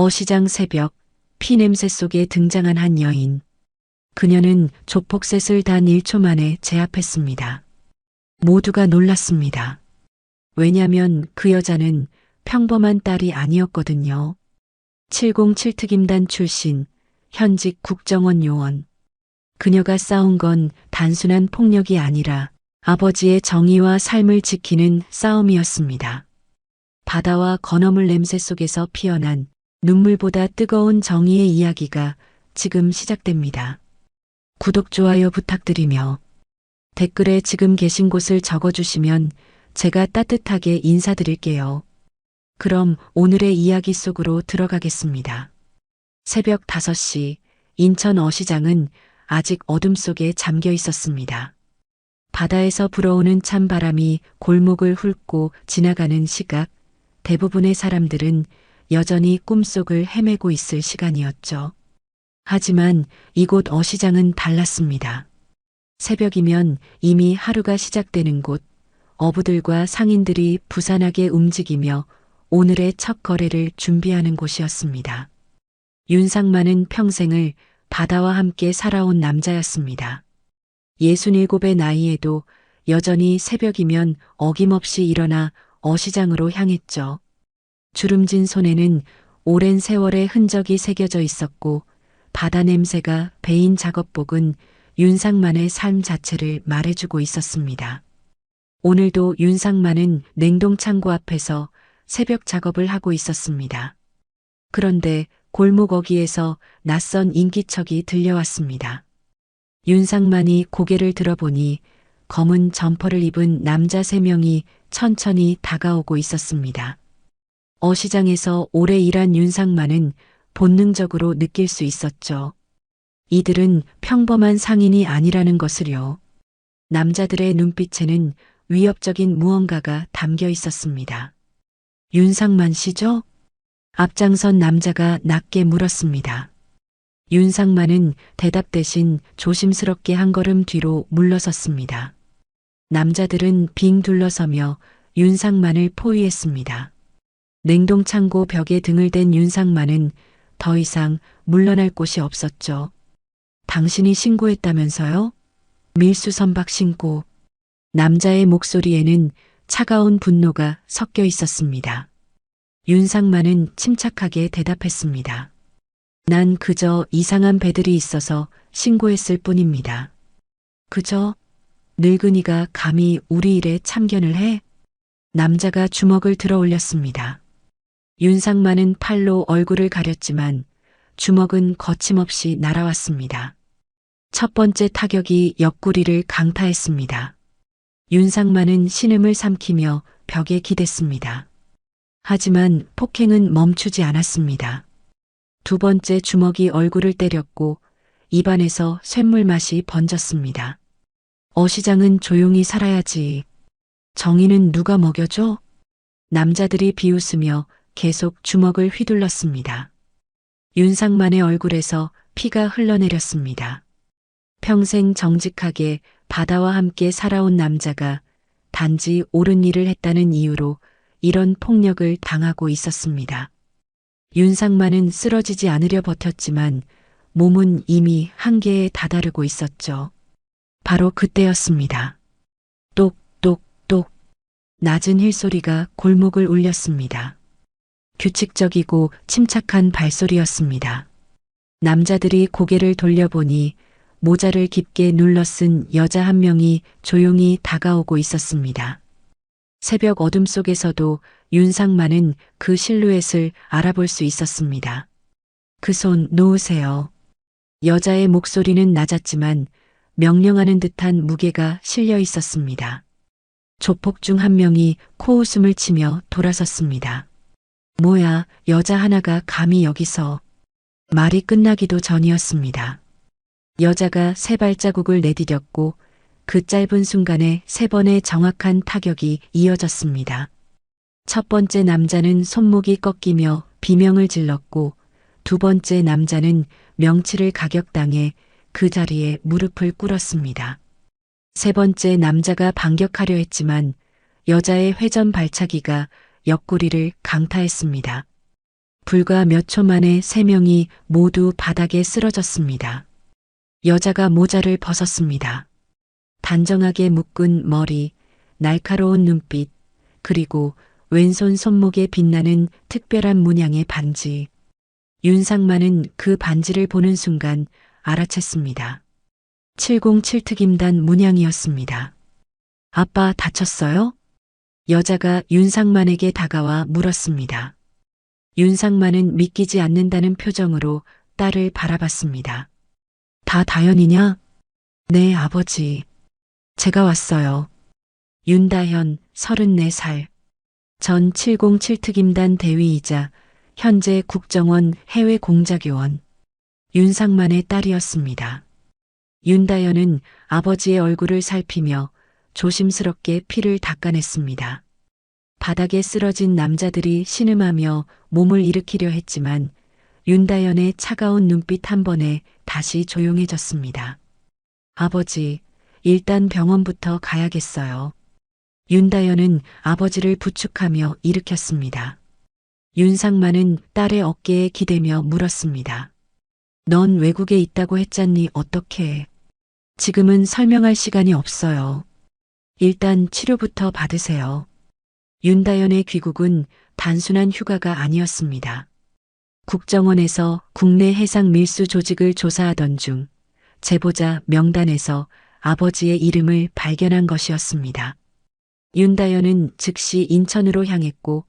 어시장 새벽, 피냄새 속에 등장한 한 여인. 그녀는 조폭셋을 단 1초 만에 제압했습니다. 모두가 놀랐습니다. 왜냐면 그 여자는 평범한 딸이 아니었거든요. 707 특임단 출신, 현직 국정원 요원. 그녀가 싸운 건 단순한 폭력이 아니라 아버지의 정의와 삶을 지키는 싸움이었습니다. 바다와 건어물 냄새 속에서 피어난 눈물보다 뜨거운 정의의 이야기가 지금 시작됩니다. 구독, 좋아요 부탁드리며 댓글에 지금 계신 곳을 적어주시면 제가 따뜻하게 인사드릴게요. 그럼 오늘의 이야기 속으로 들어가겠습니다. 새벽 5시 인천 어시장은 아직 어둠 속에 잠겨 있었습니다. 바다에서 불어오는 찬바람이 골목을 훑고 지나가는 시각, 대부분의 사람들은 여전히 꿈속을 헤매고 있을 시간이었죠. 하지만 이곳 어시장은 달랐습니다. 새벽이면 이미 하루가 시작되는 곳, 어부들과 상인들이 부산하게 움직이며 오늘의 첫 거래를 준비하는 곳이었습니다. 윤상만은 평생을 바다와 함께 살아온 남자였습니다. 67의 나이에도 여전히 새벽이면 어김없이 일어나 어시장으로 향했죠. 주름진 손에는 오랜 세월의 흔적이 새겨져 있었고 바다 냄새가 배인 작업복은 윤상만의 삶 자체를 말해주고 있었습니다. 오늘도 윤상만은 냉동창고 앞에서 새벽 작업을 하고 있었습니다. 그런데 골목 어귀에서 낯선 인기척이 들려왔습니다. 윤상만이 고개를 들어보니 검은 점퍼를 입은 남자 3명이 천천히 다가오고 있었습니다. 어시장에서 오래 일한 윤상만은 본능적으로 느낄 수 있었죠. 이들은 평범한 상인이 아니라는 것을요. 남자들의 눈빛에는 위협적인 무언가가 담겨 있었습니다. 윤상만 씨죠? 앞장선 남자가 낮게 물었습니다. 윤상만은 대답 대신 조심스럽게 한 걸음 뒤로 물러섰습니다. 남자들은 빙 둘러서며 윤상만을 포위했습니다. 냉동창고 벽에 등을 댄 윤상만은 더 이상 물러날 곳이 없었죠. 당신이 신고했다면서요? 밀수선박 신고. 남자의 목소리에는 차가운 분노가 섞여 있었습니다. 윤상만은 침착하게 대답했습니다. 난 그저 이상한 배들이 있어서 신고했을 뿐입니다. 그저? 늙은이가 감히 우리 일에 참견을 해? 남자가 주먹을 들어 올렸습니다. 윤상만은 팔로 얼굴을 가렸지만 주먹은 거침없이 날아왔습니다. 첫 번째 타격이 옆구리를 강타했습니다. 윤상만은 신음을 삼키며 벽에 기댔습니다. 하지만 폭행은 멈추지 않았습니다. 두 번째 주먹이 얼굴을 때렸고 입안에서 쇳물 맛이 번졌습니다. 어시장은 조용히 살아야지. 정의는 누가 먹여줘? 남자들이 비웃으며 계속 주먹을 휘둘렀습니다. 윤상만의 얼굴에서 피가 흘러내렸습니다. 평생 정직하게 바다와 함께 살아온 남자가 단지 옳은 일을 했다는 이유로 이런 폭력을 당하고 있었습니다. 윤상만은 쓰러지지 않으려 버텼지만 몸은 이미 한계에 다다르고 있었죠. 바로 그때였습니다. 똑똑똑 낮은 힐소리가 골목을 울렸습니다. 규칙적이고 침착한 발소리였습니다. 남자들이 고개를 돌려보니 모자를 깊게 눌러 쓴 여자 한 명이 조용히 다가오고 있었습니다. 새벽 어둠 속에서도 윤상만은 그 실루엣을 알아볼 수 있었습니다. 그 손 놓으세요. 여자의 목소리는 낮았지만 명령하는 듯한 무게가 실려 있었습니다. 조폭 중 한 명이 코웃음을 치며 돌아섰습니다. 뭐야, 여자 하나가 감히 여기서. 말이 끝나기도 전이었습니다. 여자가 3발자국을 내디뎠고 그 짧은 순간에 3번의 정확한 타격이 이어졌습니다. 첫 번째 남자는 손목이 꺾이며 비명을 질렀고 두 번째 남자는 명치를 가격당해 그 자리에 무릎을 꿇었습니다. 세 번째 남자가 반격하려 했지만 여자의 회전 발차기가 옆구리를 강타했습니다. 불과 몇 초 만에 3명이 모두 바닥에 쓰러졌습니다. 여자가 모자를 벗었습니다. 단정하게 묶은 머리, 날카로운 눈빛, 그리고 왼손 손목에 빛나는 특별한 문양의 반지. 윤상만은 그 반지를 보는 순간 알아챘습니다. 707특임단 문양이었습니다. 아빠 다쳤어요? 여자가 윤상만에게 다가와 물었습니다. 윤상만은 믿기지 않는다는 표정으로 딸을 바라봤습니다. 다 다현이냐? 네, 아버지. 제가 왔어요. 윤다현, 34살. 전 707특임단 대위이자 현재 국정원 해외 공작요원. 윤상만의 딸이었습니다. 윤다현은 아버지의 얼굴을 살피며 조심스럽게 피를 닦아냈습니다. 바닥에 쓰러진 남자들이 신음하며 몸을 일으키려 했지만 윤다현의 차가운 눈빛 한 번에 다시 조용해졌습니다. 아버지, 일단 병원부터 가야겠어요. 윤다현은 아버지를 부축하며 일으켰습니다. 윤상만은 딸의 어깨에 기대며 물었습니다. 넌 외국에 있다고 했잖니 어떻게? 지금은 설명할 시간이 없어요. 일단 치료부터 받으세요. 윤다현의 귀국은 단순한 휴가가 아니었습니다. 국정원에서 국내 해상 밀수 조직을 조사하던 중 제보자 명단에서 아버지의 이름을 발견한 것이었습니다. 윤다현은 즉시 인천으로 향했고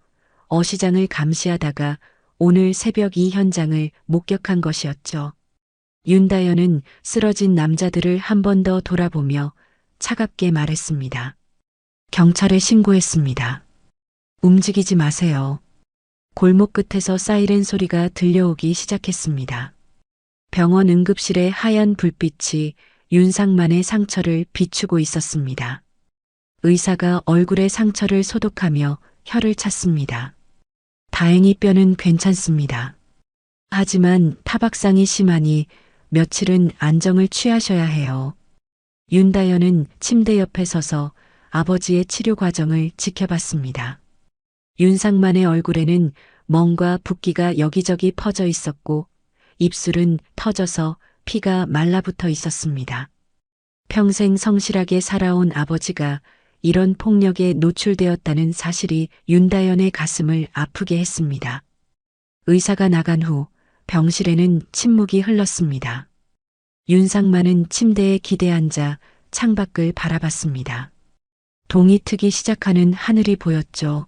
어시장을 감시하다가 오늘 새벽 이 현장을 목격한 것이었죠. 윤다현은 쓰러진 남자들을 한 번 더 돌아보며 차갑게 말했습니다. 경찰에 신고했습니다. 움직이지 마세요. 골목 끝에서 사이렌 소리가 들려오기 시작했습니다. 병원 응급실의 하얀 불빛이 윤상만의 상처를 비추고 있었습니다. 의사가 얼굴의 상처를 소독하며 혀를 찼습니다. 다행히 뼈는 괜찮습니다. 하지만 타박상이 심하니 며칠은 안정을 취하셔야 해요. 윤다현은 침대 옆에 서서 아버지의 치료 과정을 지켜봤습니다. 윤상만의 얼굴에는 멍과 붓기가 여기저기 퍼져 있었고 입술은 터져서 피가 말라붙어 있었습니다. 평생 성실하게 살아온 아버지가 이런 폭력에 노출되었다는 사실이 윤다현의 가슴을 아프게 했습니다. 의사가 나간 후 병실에는 침묵이 흘렀습니다. 윤상만은 침대에 기대앉아 창밖을 바라봤습니다. 동이 트기 시작하는 하늘이 보였죠.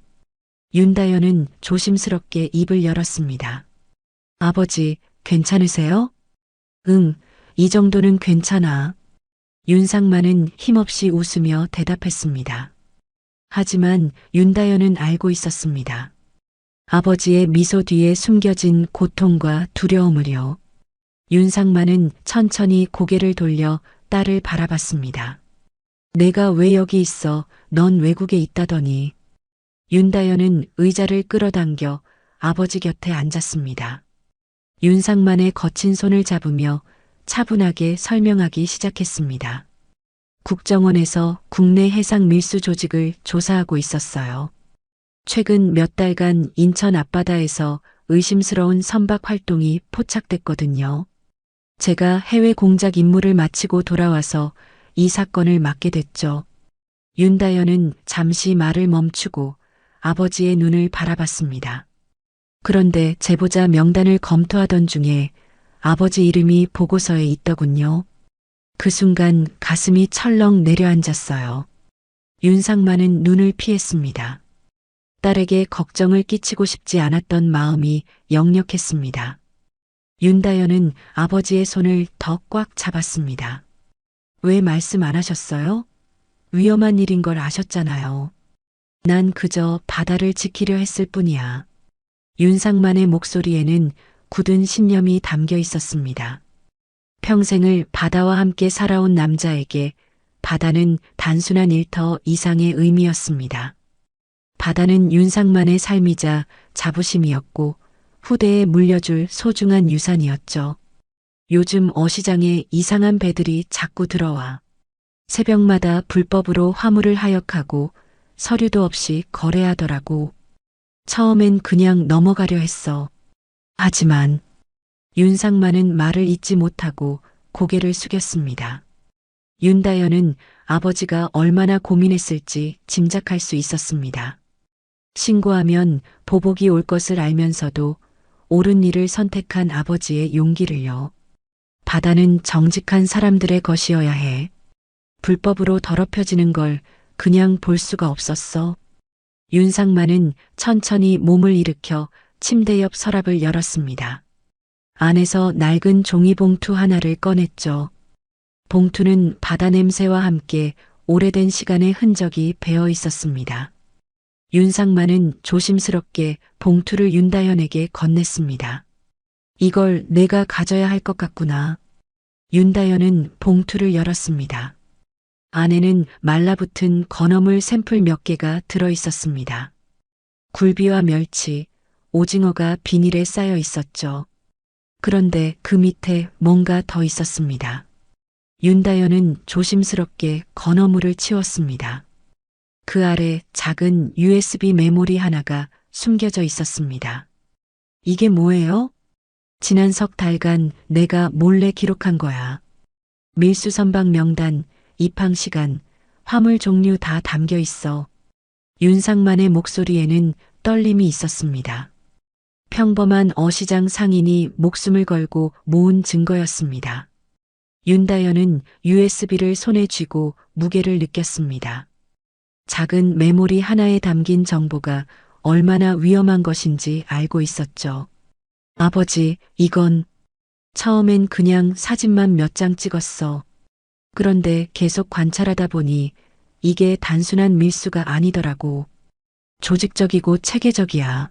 윤다현은 조심스럽게 입을 열었습니다. 아버지, 괜찮으세요? 응, 이 정도는 괜찮아. 윤상만은 힘없이 웃으며 대답했습니다. 하지만 윤다현은 알고 있었습니다. 아버지의 미소 뒤에 숨겨진 고통과 두려움을요. 윤상만은 천천히 고개를 돌려 딸을 바라봤습니다. 내가 왜 여기 있어? 넌 외국에 있다더니. 윤다현은 의자를 끌어당겨 아버지 곁에 앉았습니다. 윤상만의 거친 손을 잡으며 차분하게 설명하기 시작했습니다. 국정원에서 국내 해상 밀수 조직을 조사하고 있었어요. 최근 몇 달간 인천 앞바다에서 의심스러운 선박 활동이 포착됐거든요. 제가 해외 공작 임무를 마치고 돌아와서 이 사건을 맡게 됐죠. 윤다현은 잠시 말을 멈추고 아버지의 눈을 바라봤습니다. 그런데 제보자 명단을 검토하던 중에 아버지 이름이 보고서에 있더군요. 그 순간 가슴이 철렁 내려앉았어요. 윤상만은 눈을 피했습니다. 딸에게 걱정을 끼치고 싶지 않았던 마음이 역력했습니다. 윤다현은 아버지의 손을 더 꽉 잡았습니다. 왜 말씀 안 하셨어요? 위험한 일인 걸 아셨잖아요. 난 그저 바다를 지키려 했을 뿐이야. 윤상만의 목소리에는 굳은 신념이 담겨 있었습니다. 평생을 바다와 함께 살아온 남자에게 바다는 단순한 일터 이상의 의미였습니다. 바다는 윤상만의 삶이자 자부심이었고 후대에 물려줄 소중한 유산이었죠. 요즘 어시장에 이상한 배들이 자꾸 들어와 새벽마다 불법으로 화물을 하역하고 서류도 없이 거래하더라고. 처음엔 그냥 넘어가려 했어. 하지만 윤상만은 말을 잇지 못하고 고개를 숙였습니다. 윤다연은 아버지가 얼마나 고민했을지 짐작할 수 있었습니다. 신고하면 보복이 올 것을 알면서도 옳은 일을 선택한 아버지의 용기를요. 바다는 정직한 사람들의 것이어야 해. 불법으로 더럽혀지는 걸 그냥 볼 수가 없었어. 윤상만은 천천히 몸을 일으켜 침대 옆 서랍을 열었습니다. 안에서 낡은 종이봉투 하나를 꺼냈죠. 봉투는 바다 냄새와 함께 오래된 시간의 흔적이 배어 있었습니다. 윤상만은 조심스럽게 봉투를 윤다연에게 건넸습니다. 이걸 내가 가져야 할 것 같구나. 윤다연은 봉투를 열었습니다. 안에는 말라붙은 건어물 샘플 몇 개가 들어 있었습니다. 굴비와 멸치, 오징어가 비닐에 쌓여 있었죠. 그런데 그 밑에 뭔가 더 있었습니다. 윤다연은 조심스럽게 건어물을 치웠습니다. 그 아래 작은 USB 메모리 하나가 숨겨져 있었습니다. 이게 뭐예요? 지난 석 달간 내가 몰래 기록한 거야. 밀수 선박 명단, 입항 시간, 화물 종류 다 담겨 있어. 윤상만의 목소리에는 떨림이 있었습니다. 평범한 어시장 상인이 목숨을 걸고 모은 증거였습니다. 윤다연은 USB를 손에 쥐고 무게를 느꼈습니다. 작은 메모리 하나에 담긴 정보가 얼마나 위험한 것인지 알고 있었죠. 아버지, 이건 처음엔 그냥 사진만 몇 장 찍었어. 그런데 계속 관찰하다 보니 이게 단순한 밀수가 아니더라고. 조직적이고 체계적이야.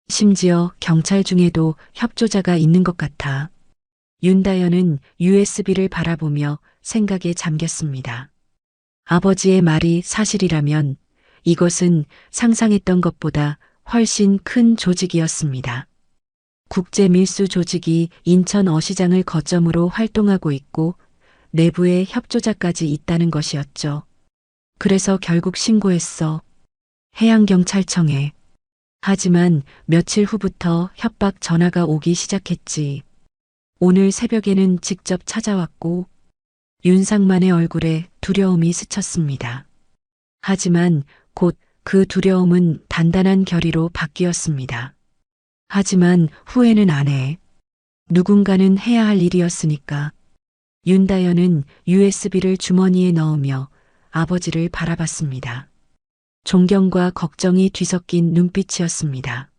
심지어 경찰 중에도 협조자가 있는 것 같아. 윤다연은 USB를 바라보며 생각에 잠겼습니다. 아버지의 말이 사실이라면 이것은 상상했던 것보다 훨씬 큰 조직이었습니다. 국제 밀수 조직이 인천 어시장을 거점으로 활동하고 있고 내부에 협조자까지 있다는 것이었죠. 그래서 결국 신고했어. 해양경찰청에. 하지만 며칠 후부터 협박 전화가 오기 시작했지. 오늘 새벽에는 직접 찾아왔고 윤상만의 얼굴에 두려움이 스쳤습니다. 하지만 곧 그 두려움은 단단한 결의로 바뀌었습니다. 하지만 후회는 안 해. 누군가는 해야 할 일이었으니까. 윤다연은 USB를 주머니에 넣으며 아버지를 바라봤습니다. 존경과 걱정이 뒤섞인 눈빛이었습니다.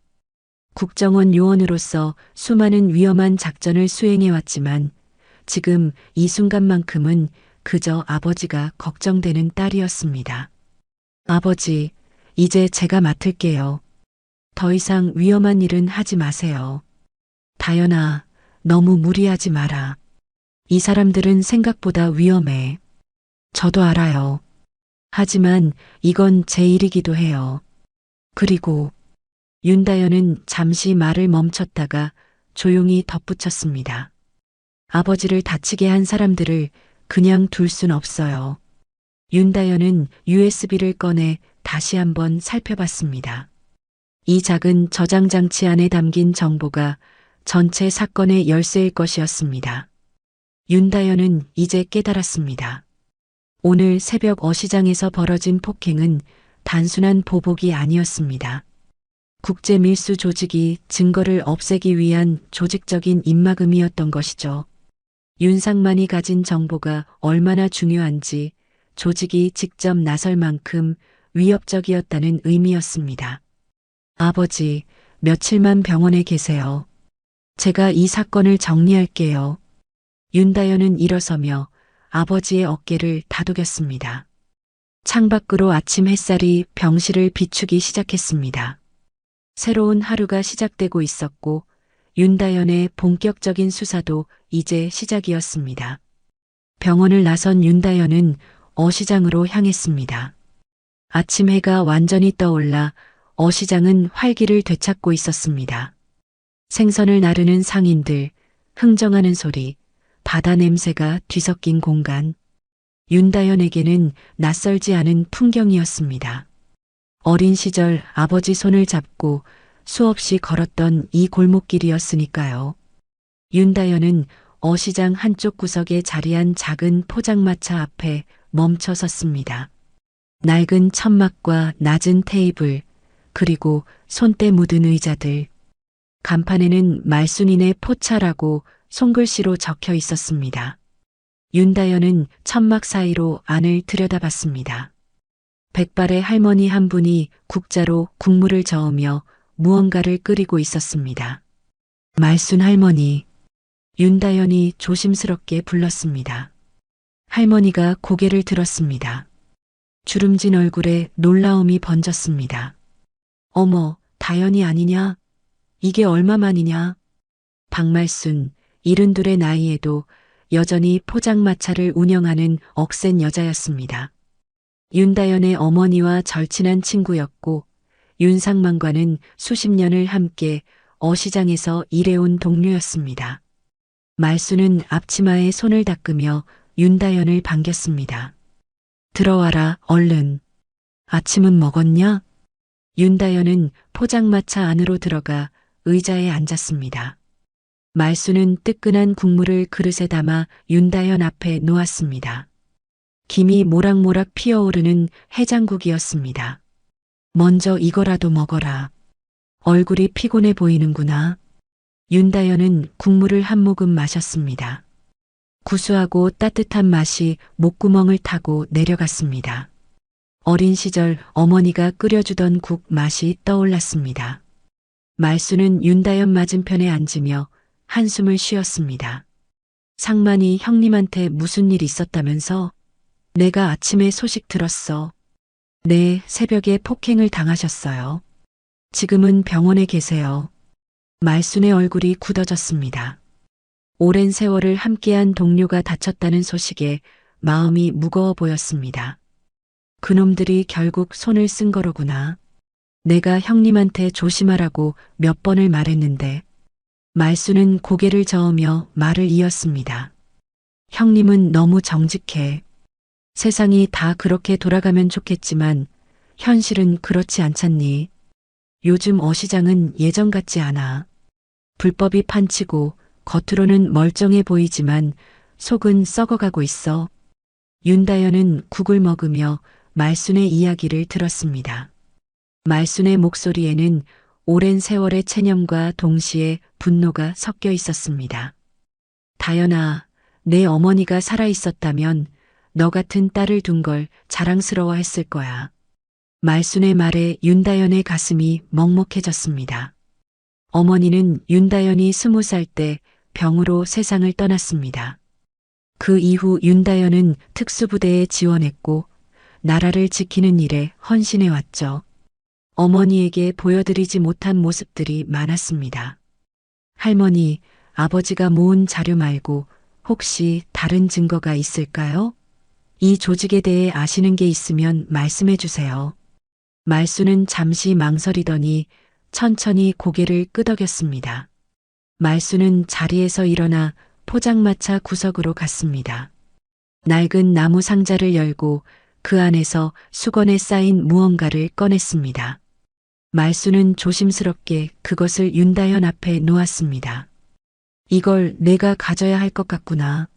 국정원 요원으로서 수많은 위험한 작전을 수행해왔지만 지금 이 순간만큼은 그저 아버지가 걱정되는 딸이었습니다. 아버지, 이제 제가 맡을게요. 더 이상 위험한 일은 하지 마세요. 다연아, 너무 무리하지 마라. 이 사람들은 생각보다 위험해. 저도 알아요. 하지만 이건 제 일이기도 해요. 그리고 윤다연은 잠시 말을 멈췄다가 조용히 덧붙였습니다. 아버지를 다치게 한 사람들을 그냥 둘 순 없어요. 윤다연은 USB를 꺼내 다시 한번 살펴봤습니다. 이 작은 저장 장치 안에 담긴 정보가 전체 사건의 열쇠일 것이었습니다. 윤다연은 이제 깨달았습니다. 오늘 새벽 어시장에서 벌어진 폭행은 단순한 보복이 아니었습니다. 국제 밀수 조직이 증거를 없애기 위한 조직적인 입막음이었던 것이죠. 윤상만이 가진 정보가 얼마나 중요한지 조직이 직접 나설 만큼 위협적이었다는 의미였습니다. 아버지, 며칠만 병원에 계세요. 제가 이 사건을 정리할게요. 윤다연은 일어서며 아버지의 어깨를 다독였습니다. 창밖으로 아침 햇살이 병실을 비추기 시작했습니다. 새로운 하루가 시작되고 있었고 윤다연의 본격적인 수사도 이제 시작이었습니다. 병원을 나선 윤다연은 어시장으로 향했습니다. 아침 해가 완전히 떠올라 어시장은 활기를 되찾고 있었습니다. 생선을 나르는 상인들, 흥정하는 소리, 바다 냄새가 뒤섞인 공간. 윤다연에게는 낯설지 않은 풍경이었습니다. 어린 시절 아버지 손을 잡고 수없이 걸었던 이 골목길이었으니까요. 윤다현은 어시장 한쪽 구석에 자리한 작은 포장마차 앞에 멈춰 섰습니다. 낡은 천막과 낮은 테이블, 그리고 손때 묻은 의자들. 간판에는 말순인의 포차라고 손글씨로 적혀 있었습니다. 윤다현은 천막 사이로 안을 들여다봤습니다. 백발의 할머니 한 분이 국자로 국물을 저으며 무언가를 끓이고 있었습니다. 말순 할머니. 윤다현이 조심스럽게 불렀습니다. 할머니가 고개를 들었습니다. 주름진 얼굴에 놀라움이 번졌습니다. 어머, 다현이 아니냐? 이게 얼마만이냐? 박말순, 72의 나이에도 여전히 포장마차를 운영하는 억센 여자였습니다. 윤다현의 어머니와 절친한 친구였고 윤상만과는 수십 년을 함께 어시장에서 일해온 동료였습니다. 말순은 앞치마에 손을 닦으며 윤다현을 반겼습니다. 들어와라, 얼른. 아침은 먹었냐? 윤다현은 포장마차 안으로 들어가 의자에 앉았습니다. 말순은 뜨끈한 국물을 그릇에 담아 윤다현 앞에 놓았습니다. 김이 모락모락 피어오르는 해장국이었습니다. 먼저 이거라도 먹어라. 얼굴이 피곤해 보이는구나. 윤다현은 국물을 한 모금 마셨습니다. 구수하고 따뜻한 맛이 목구멍을 타고 내려갔습니다. 어린 시절 어머니가 끓여주던 국 맛이 떠올랐습니다. 말순은 윤다현 맞은편에 앉으며 한숨을 쉬었습니다. 상만이 형님한테 무슨 일 있었다면서? 내가 아침에 소식 들었어. 네, 새벽에 폭행을 당하셨어요. 지금은 병원에 계세요. 말순의 얼굴이 굳어졌습니다. 오랜 세월을 함께한 동료가 다쳤다는 소식에 마음이 무거워 보였습니다. 그놈들이 결국 손을 쓴 거로구나. 내가 형님한테 조심하라고 몇 번을 말했는데. 말순은 고개를 저으며 말을 이었습니다. 형님은 너무 정직해. 세상이 다 그렇게 돌아가면 좋겠지만 현실은 그렇지 않잖니. 요즘 어시장은 예전 같지 않아. 불법이 판치고 겉으로는 멀쩡해 보이지만 속은 썩어가고 있어. 윤다현은 국을 먹으며 말순의 이야기를 들었습니다. 말순의 목소리에는 오랜 세월의 체념과 동시에 분노가 섞여 있었습니다. 다현아, 내 어머니가 살아 있었다면 너 같은 딸을 둔 걸 자랑스러워했을 거야. 말순의 말에 윤다현의 가슴이 먹먹해졌습니다. 어머니는 윤다현이 20살 때 병으로 세상을 떠났습니다. 그 이후 윤다현은 특수부대에 지원했고 나라를 지키는 일에 헌신해 왔죠. 어머니에게 보여드리지 못한 모습들이 많았습니다. 할머니, 아버지가 모은 자료 말고 혹시 다른 증거가 있을까요? 이 조직에 대해 아시는 게 있으면 말씀해 주세요. 말순은 잠시 망설이더니 천천히 고개를 끄덕였습니다. 말순은 자리에서 일어나 포장마차 구석으로 갔습니다. 낡은 나무 상자를 열고 그 안에서 수건에 쌓인 무언가를 꺼냈습니다. 말순은 조심스럽게 그것을 윤다현 앞에 놓았습니다. 이걸 내가 가져야 할 것 같구나.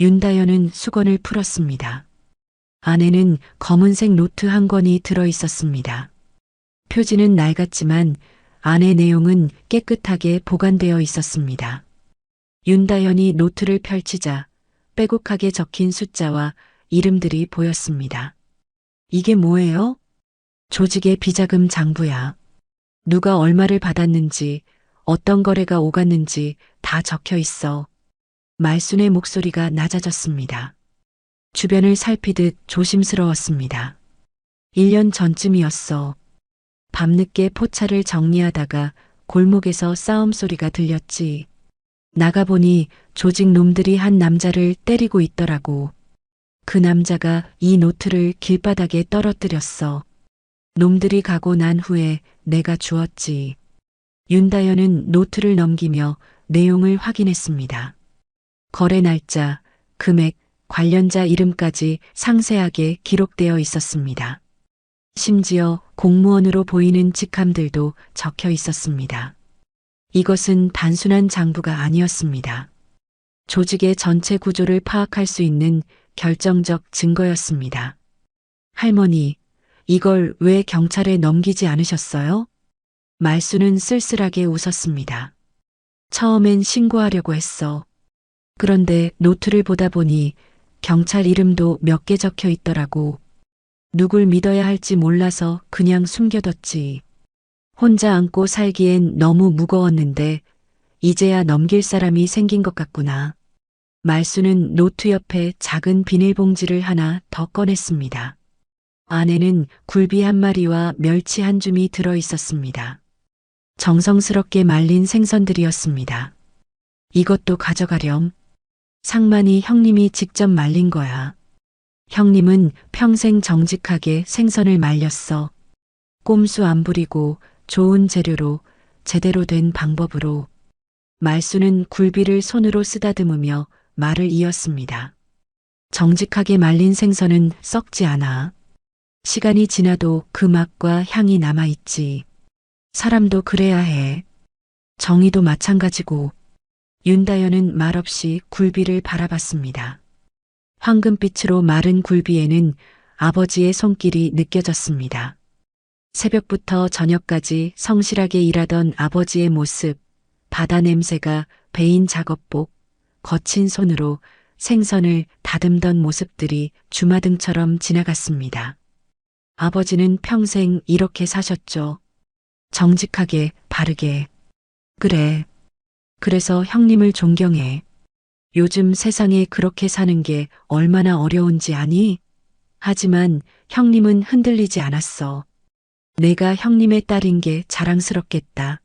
윤다현은 수건을 풀었습니다. 안에는 검은색 노트 한 권이 들어 있었습니다. 표지는 낡았지만 안의 내용은 깨끗하게 보관되어 있었습니다. 윤다현이 노트를 펼치자 빼곡하게 적힌 숫자와 이름들이 보였습니다. 이게 뭐예요? 조직의 비자금 장부야. 누가 얼마를 받았는지, 어떤 거래가 오갔는지 다 적혀 있어. 말순의 목소리가 낮아졌습니다. 주변을 살피듯 조심스러웠습니다. 1년 전쯤이었어. 밤늦게 포차를 정리하다가 골목에서 싸움 소리가 들렸지. 나가보니 조직 놈들이 한 남자를 때리고 있더라고. 그 남자가 이 노트를 길바닥에 떨어뜨렸어. 놈들이 가고 난 후에 내가 주었지. 윤다현은 노트를 넘기며 내용을 확인했습니다. 거래 날짜, 금액, 관련자 이름까지 상세하게 기록되어 있었습니다. 심지어 공무원으로 보이는 직함들도 적혀 있었습니다. 이것은 단순한 장부가 아니었습니다. 조직의 전체 구조를 파악할 수 있는 결정적 증거였습니다. 할머니, 이걸 왜 경찰에 넘기지 않으셨어요? 말수는 쓸쓸하게 웃었습니다. 처음엔 신고하려고 했어. 그런데 노트를 보다 보니 경찰 이름도 몇 개 적혀 있더라고. 누굴 믿어야 할지 몰라서 그냥 숨겨뒀지. 혼자 안고 살기엔 너무 무거웠는데 이제야 넘길 사람이 생긴 것 같구나. 말수는 노트 옆에 작은 비닐봉지를 하나 더 꺼냈습니다. 안에는 굴비 한 마리와 멸치 한 줌이 들어 있었습니다. 정성스럽게 말린 생선들이었습니다. 이것도 가져가렴. 상만이 형님이 직접 말린 거야. 형님은 평생 정직하게 생선을 말렸어. 꼼수 안 부리고 좋은 재료로 제대로 된 방법으로. 말수는 굴비를 손으로 쓰다듬으며 말을 이었습니다. 정직하게 말린 생선은 썩지 않아. 시간이 지나도 그 맛과 향이 남아있지. 사람도 그래야 해. 정의도 마찬가지고. 윤다현은 말없이 굴비를 바라봤습니다. 황금빛으로 마른 굴비에는 아버지의 손길이 느껴졌습니다. 새벽부터 저녁까지 성실하게 일하던 아버지의 모습, 바다 냄새가 배인 작업복, 거친 손으로 생선을 다듬던 모습들이 주마등처럼 지나갔습니다. 아버지는 평생 이렇게 사셨죠. 정직하게, 바르게. 그래. 그래서 형님을 존경해. 요즘 세상에 그렇게 사는 게 얼마나 어려운지 아니? 하지만 형님은 흔들리지 않았어. 내가 형님의 딸인 게 자랑스럽겠다.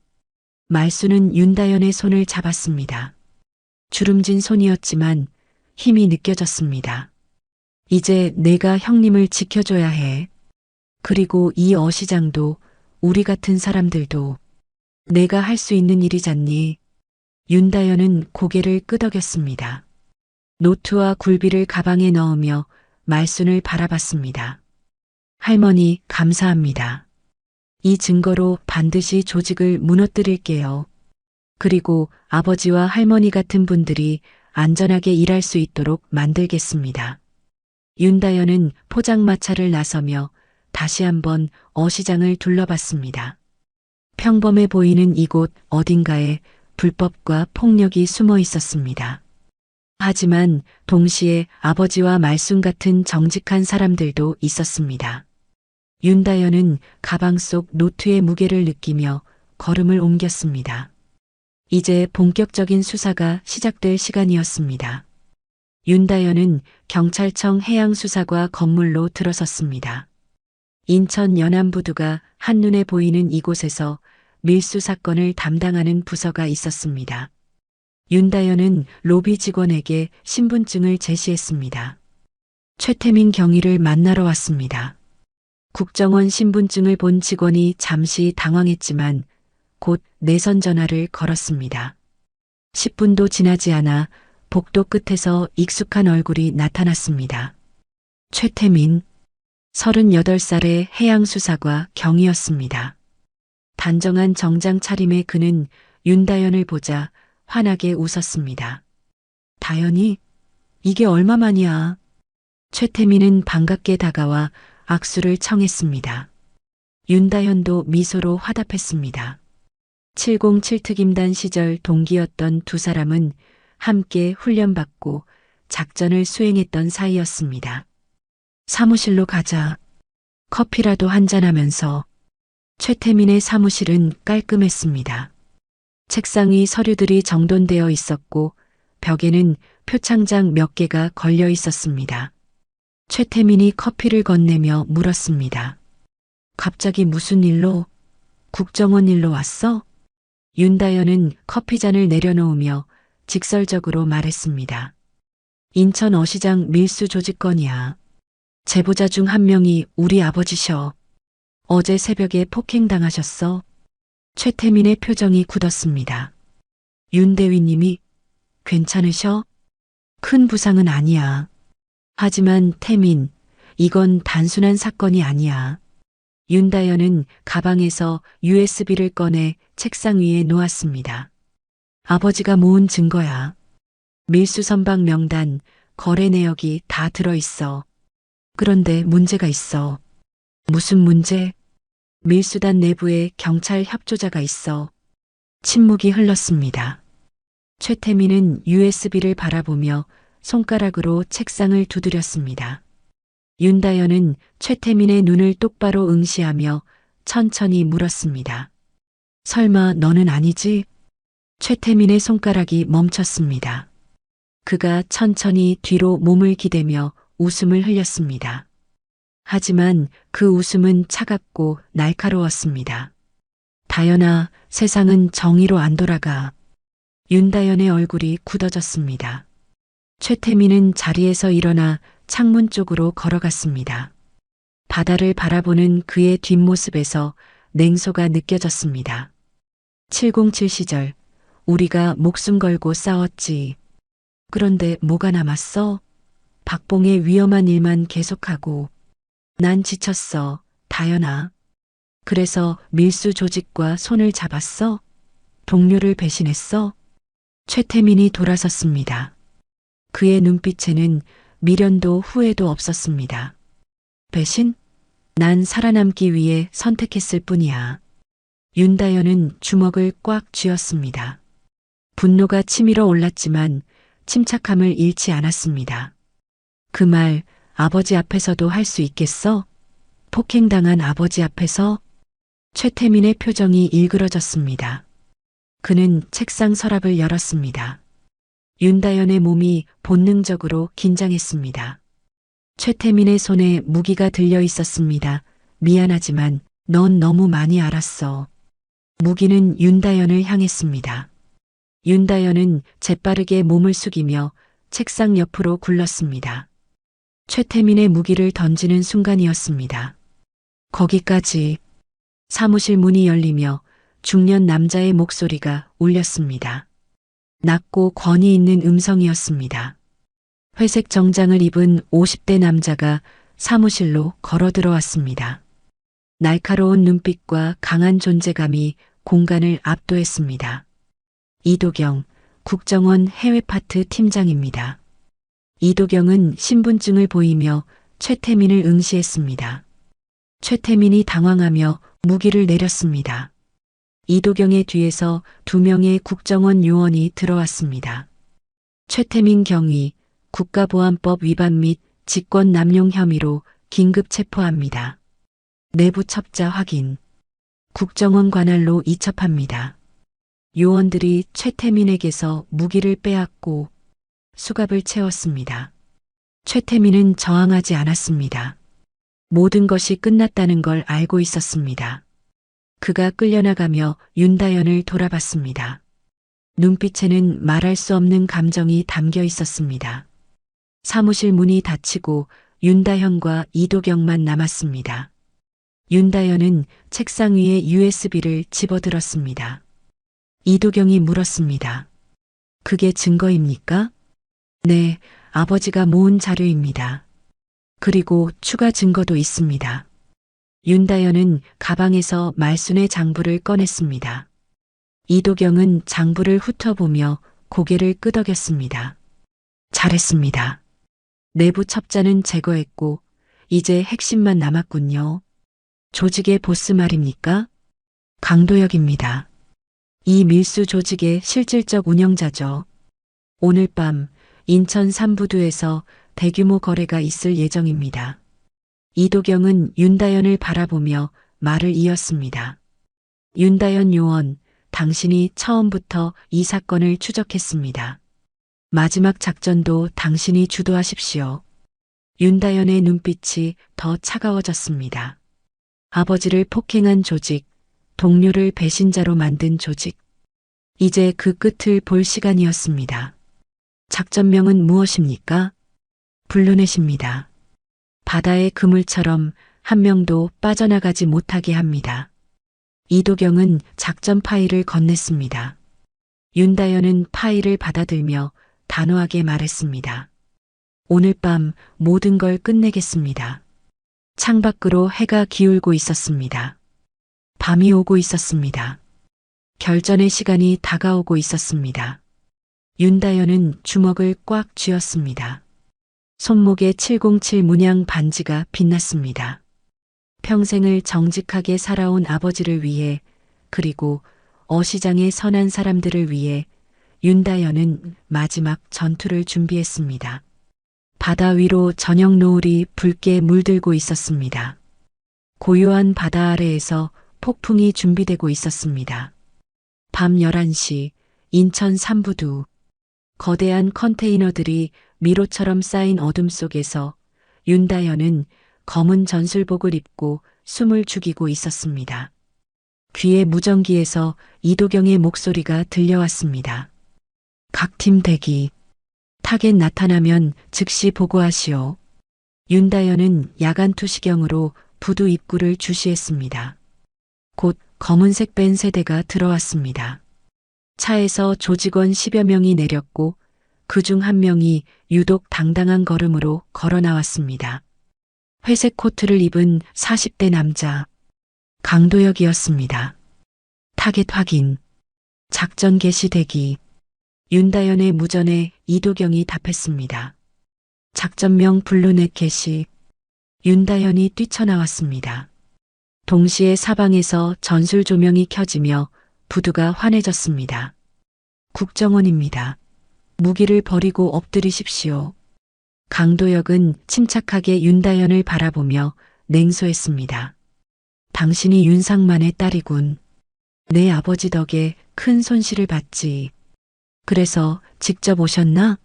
말수는 윤다현의 손을 잡았습니다. 주름진 손이었지만 힘이 느껴졌습니다. 이제 내가 형님을 지켜줘야 해. 그리고 이 어시장도 우리 같은 사람들도 내가 할 수 있는 일이잖니. 윤다현은 고개를 끄덕였습니다. 노트와 굴비를 가방에 넣으며 말순을 바라봤습니다. 할머니, 감사합니다. 이 증거로 반드시 조직을 무너뜨릴게요. 그리고 아버지와 할머니 같은 분들이 안전하게 일할 수 있도록 만들겠습니다. 윤다현은 포장마차를 나서며 다시 한번 어시장을 둘러봤습니다. 평범해 보이는 이곳 어딘가에 불법과 폭력이 숨어 있었습니다. 하지만 동시에 아버지와 말순 같은 정직한 사람들도 있었습니다. 윤다현은 가방 속 노트의 무게를 느끼며 걸음을 옮겼습니다. 이제 본격적인 수사가 시작될 시간이었습니다. 윤다현은 경찰청 해양수사과 건물로 들어섰습니다. 인천 연안부두가 한눈에 보이는 이곳에서 밀수 사건을 담당하는 부서가 있었습니다. 윤다현은 로비 직원에게 신분증을 제시했습니다. 최태민 경위를 만나러 왔습니다. 국정원 신분증을 본 직원이 잠시 당황했지만 곧 내선 전화를 걸었습니다. 10분도 지나지 않아 복도 끝에서 익숙한 얼굴이 나타났습니다. 최태민, 38살의 해양수사과 경위였습니다. 단정한 정장 차림의 그는 윤다현을 보자 환하게 웃었습니다. 다현이? 이게 얼마만이야? 최태민은 반갑게 다가와 악수를 청했습니다. 윤다현도 미소로 화답했습니다. 707특임단 시절 동기였던 두 사람은 함께 훈련받고 작전을 수행했던 사이였습니다. 사무실로 가자. 커피라도 한잔하면서. 최태민의 사무실은 깔끔했습니다. 책상 위 서류들이 정돈되어 있었고 벽에는 표창장 몇 개가 걸려 있었습니다. 최태민이 커피를 건네며 물었습니다. 갑자기 무슨 일로? 국정원 일로 왔어? 윤다현은 커피잔을 내려놓으며 직설적으로 말했습니다. 인천 어시장 밀수 조직건이야. 제보자 중 한 명이 우리 아버지셔. 어제 새벽에 폭행당하셨어. 최태민의 표정이 굳었습니다. 윤 대위님이 괜찮으셔? 큰 부상은 아니야. 하지만 태민, 이건 단순한 사건이 아니야. 윤다현은 가방에서 USB를 꺼내 책상 위에 놓았습니다. 아버지가 모은 증거야. 밀수 선박 명단, 거래 내역이 다 들어있어. 그런데 문제가 있어. 무슨 문제? 밀수단 내부에 경찰 협조자가 있어. 침묵이 흘렀습니다. 최태민은 USB를 바라보며 손가락으로 책상을 두드렸습니다. 윤다현은 최태민의 눈을 똑바로 응시하며 천천히 물었습니다. 설마 너는 아니지? 최태민의 손가락이 멈췄습니다. 그가 천천히 뒤로 몸을 기대며 웃음을 흘렸습니다. 하지만 그 웃음은 차갑고 날카로웠습니다. 다현아, 세상은 정의로 안 돌아가. 윤다현의 얼굴이 굳어졌습니다. 최태민은 자리에서 일어나 창문 쪽으로 걸어갔습니다. 바다를 바라보는 그의 뒷모습에서 냉소가 느껴졌습니다. 707 시절 우리가 목숨 걸고 싸웠지. 그런데 뭐가 남았어? 박봉의 위험한 일만 계속하고. 난 지쳤어, 다현아. 그래서 밀수 조직과 손을 잡았어? 동료를 배신했어? 최태민이 돌아섰습니다. 그의 눈빛에는 미련도 후회도 없었습니다. 배신? 난 살아남기 위해 선택했을 뿐이야. 윤다현은 주먹을 꽉 쥐었습니다. 분노가 치밀어 올랐지만 침착함을 잃지 않았습니다. 그 말 아버지 앞에서도 할 수 있겠어? 폭행당한 아버지 앞에서? 최태민의 표정이 일그러졌습니다. 그는 책상 서랍을 열었습니다. 윤다현의 몸이 본능적으로 긴장했습니다. 최태민의 손에 무기가 들려 있었습니다. 미안하지만 넌 너무 많이 알았어. 무기는 윤다현을 향했습니다. 윤다현은 재빠르게 몸을 숙이며 책상 옆으로 굴렀습니다. 최태민의 무기를 던지는 순간이었습니다. 거기까지. 사무실 문이 열리며 중년 남자의 목소리가 울렸습니다. 낮고 권위 있는 음성이었습니다. 회색 정장을 입은 50대 남자가 사무실로 걸어 들어왔습니다. 날카로운 눈빛과 강한 존재감이 공간을 압도했습니다. 이도경, 국정원 해외파트 팀장입니다. 이도경은 신분증을 보이며 최태민을 응시했습니다. 최태민이 당황하며 무기를 내렸습니다. 이도경의 뒤에서 2명의 국정원 요원이 들어왔습니다. 최태민 경위, 국가보안법 위반 및 직권남용 혐의로 긴급 체포합니다. 내부 첩자 확인. 국정원 관할로 이첩합니다. 요원들이 최태민에게서 무기를 빼앗고 수갑을 채웠습니다. 최태민은 저항하지 않았습니다. 모든 것이 끝났다는 걸 알고 있었습니다. 그가 끌려나가며 윤다현을 돌아봤습니다. 눈빛에는 말할 수 없는 감정이 담겨 있었습니다. 사무실 문이 닫히고 윤다현과 이도경만 남았습니다. 윤다현은 책상 위에 USB를 집어들었습니다. 이도경이 물었습니다. 그게 증거입니까? 네, 아버지가 모은 자료입니다. 그리고 추가 증거도 있습니다. 윤다현은 가방에서 말순의 장부를 꺼냈습니다. 이도경은 장부를 훑어보며 고개를 끄덕였습니다. 잘했습니다. 내부 첩자는 제거했고 이제 핵심만 남았군요. 조직의 보스 말입니까? 강도혁입니다. 이 밀수 조직의 실질적 운영자죠. 오늘 밤 인천 삼부두에서 대규모 거래가 있을 예정입니다. 이도경은 윤다현을 바라보며 말을 이었습니다. 윤다현 요원, 당신이 처음부터 이 사건을 추적했습니다. 마지막 작전도 당신이 주도하십시오. 윤다현의 눈빛이 더 차가워졌습니다. 아버지를 폭행한 조직, 동료를 배신자로 만든 조직. 이제 그 끝을 볼 시간이었습니다. 작전명은 무엇입니까? 블루넷입니다. 바다의 그물처럼 한 명도 빠져나가지 못하게 합니다. 이도경은 작전 파일을 건넸습니다. 윤다현은 파일을 받아들며 단호하게 말했습니다. 오늘 밤 모든 걸 끝내겠습니다. 창밖으로 해가 기울고 있었습니다. 밤이 오고 있었습니다. 결전의 시간이 다가오고 있었습니다. 윤다현은 주먹을 꽉 쥐었습니다. 손목에 707 문양 반지가 빛났습니다. 평생을 정직하게 살아온 아버지를 위해, 그리고 어시장의 선한 사람들을 위해 윤다현은 마지막 전투를 준비했습니다. 바다 위로 저녁 노을이 붉게 물들고 있었습니다. 고요한 바다 아래에서 폭풍이 준비되고 있었습니다. 밤 11시 인천 삼부두. 거대한 컨테이너들이 미로처럼 쌓인 어둠 속에서 윤다현은 검은 전술복을 입고 숨을 죽이고 있었습니다. 귀에 무전기에서 이도경의 목소리가 들려왔습니다. 각 팀 대기. 타겟 나타나면 즉시 보고하시오. 윤다현은 야간 투시경으로 부두 입구를 주시했습니다. 곧 검은색 벤 세대가 들어왔습니다. 차에서 조직원 10여 명이 내렸고 그중 한 명이 유독 당당한 걸음으로 걸어 나왔습니다. 회색 코트를 입은 40대 남자. 강도혁이었습니다. 타겟 확인. 작전 개시 대기. 윤다현의 무전에 이도경이 답했습니다. 작전명 블루넷 개시. 윤다현이 뛰쳐나왔습니다. 동시에 사방에서 전술 조명이 켜지며 부두가 환해졌습니다. 국정원입니다. 무기를 버리고 엎드리십시오. 강도혁은 침착하게 윤다현을 바라보며 냉소했습니다. 당신이 윤상만의 딸이군. 내 아버지 덕에 큰 손실을 봤지. 그래서 직접 오셨나?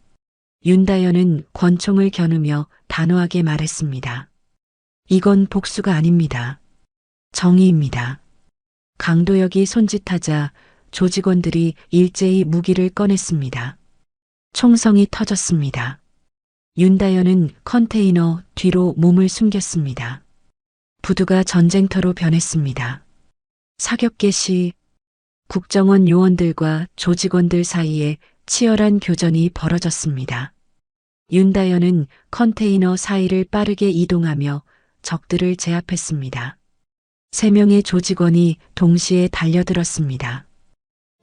윤다현은 권총을 겨누며 단호하게 말했습니다. 이건 복수가 아닙니다. 정의입니다. 강도혁이 손짓하자 조직원들이 일제히 무기를 꺼냈습니다. 총성이 터졌습니다. 윤다현은 컨테이너 뒤로 몸을 숨겼습니다. 부두가 전쟁터로 변했습니다. 사격 개시. 국정원 요원들과 조직원들 사이에 치열한 교전이 벌어졌습니다. 윤다현은 컨테이너 사이를 빠르게 이동하며 적들을 제압했습니다. 3명의 조직원이 동시에 달려들었습니다.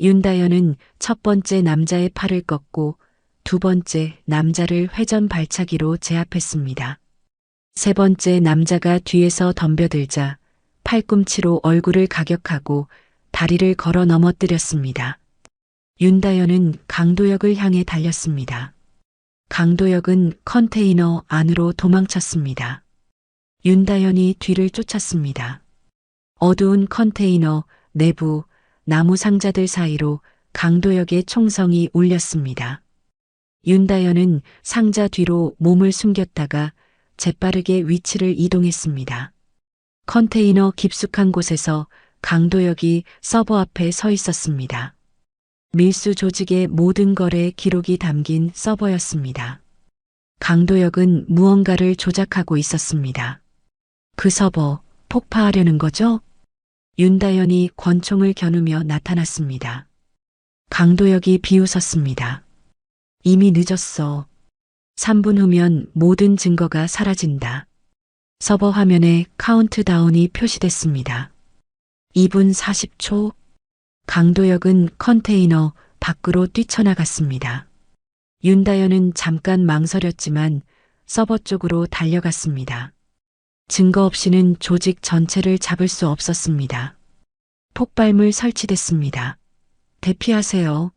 윤다현은 첫 번째 남자의 팔을 꺾고 두 번째 남자를 회전 발차기로 제압했습니다. 세 번째 남자가 뒤에서 덤벼들자 팔꿈치로 얼굴을 가격하고 다리를 걸어 넘어뜨렸습니다. 윤다현은 강도혁을 향해 달렸습니다. 강도혁은 컨테이너 안으로 도망쳤습니다. 윤다현이 뒤를 쫓았습니다. 어두운 컨테이너 내부 나무 상자들 사이로 강도혁의 총성이 울렸습니다. 윤다현은 상자 뒤로 몸을 숨겼다가 재빠르게 위치를 이동했습니다. 컨테이너 깊숙한 곳에서 강도혁이 서버 앞에 서 있었습니다. 밀수 조직의 모든 거래 기록이 담긴 서버였습니다. 강도혁은 무언가를 조작하고 있었습니다. 그 서버 폭파하려는 거죠? 윤다현이 권총을 겨누며 나타났습니다. 강도혁이 비웃었습니다. 이미 늦었어. 3분 후면 모든 증거가 사라진다. 서버 화면에 카운트다운이 표시됐습니다. 2분 40초. 강도혁은 컨테이너 밖으로 뛰쳐나갔습니다. 윤다현은 잠깐 망설였지만 서버 쪽으로 달려갔습니다. 증거 없이는 조직 전체를 잡을 수 없었습니다. 폭발물 설치됐습니다. 대피하세요.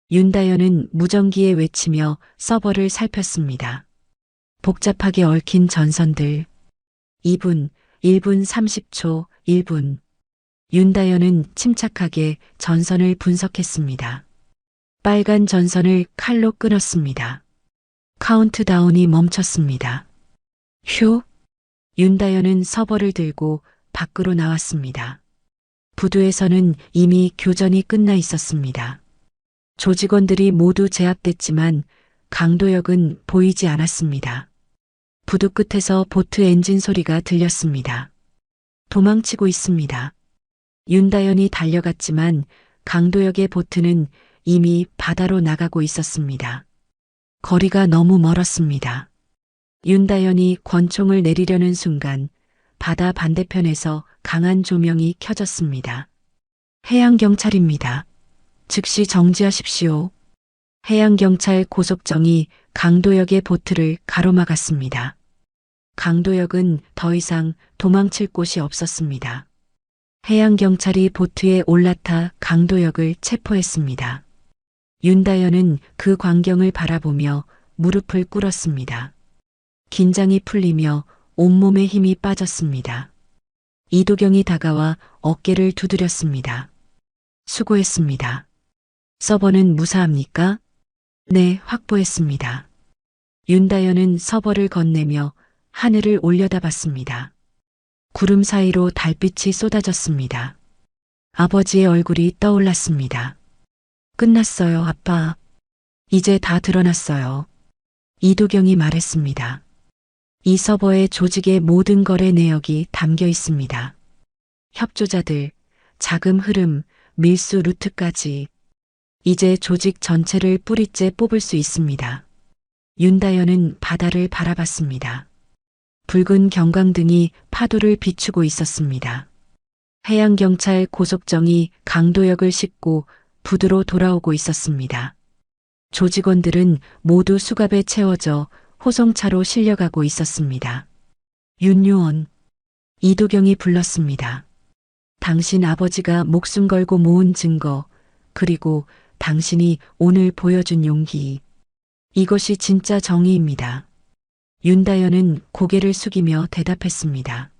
윤다현은 무전기에 외치며 서버를 살폈습니다. 복잡하게 얽힌 전선들. 2분, 1분 30초, 1분. 윤다현은 침착하게 전선을 분석했습니다. 빨간 전선을 칼로 끊었습니다. 카운트다운이 멈췄습니다. 휴! 윤다현은 서버를 들고 밖으로 나왔습니다. 부두에서는 이미 교전이 끝나 있었습니다. 조직원들이 모두 제압됐지만 강도혁은 보이지 않았습니다. 부두 끝에서 보트 엔진 소리가 들렸습니다. 도망치고 있습니다. 윤다현이 달려갔지만 강도혁의 보트는 이미 바다로 나가고 있었습니다. 거리가 너무 멀었습니다. 윤다현이 권총을 내리려는 순간 바다 반대편에서 강한 조명이 켜졌습니다. 해양경찰입니다. 즉시 정지하십시오. 해양경찰 고속정이 강도역의 보트를 가로막았습니다. 강도역은 더 이상 도망칠 곳이 없었습니다. 해양경찰이 보트에 올라타 강도역을 체포했습니다. 윤다현은 그 광경을 바라보며 무릎을 꿇었습니다. 긴장이 풀리며 온몸에 힘이 빠졌습니다. 이도경이 다가와 어깨를 두드렸습니다. 수고했습니다. 서버는 무사합니까? 네, 확보했습니다. 윤다현은 서버를 건네며 하늘을 올려다봤습니다. 구름 사이로 달빛이 쏟아졌습니다. 아버지의 얼굴이 떠올랐습니다. 끝났어요, 아빠. 이제 다 드러났어요. 이도경이 말했습니다. 이 서버에 조직의 모든 거래 내역이 담겨 있습니다. 협조자들, 자금 흐름, 밀수 루트까지. 이제 조직 전체를 뿌리째 뽑을 수 있습니다. 윤다현은 바다를 바라봤습니다. 붉은 경광등이 파도를 비추고 있었습니다. 해양경찰 고속정이 강도역을 싣고 부두로 돌아오고 있었습니다. 조직원들은 모두 수갑에 채워져 호송차로 실려가고 있었습니다. 윤요원, 이도경이 불렀습니다. 당신 아버지가 목숨 걸고 모은 증거, 그리고 당신이 오늘 보여준 용기. 이것이 진짜 정의입니다. 윤다현은 고개를 숙이며 대답했습니다.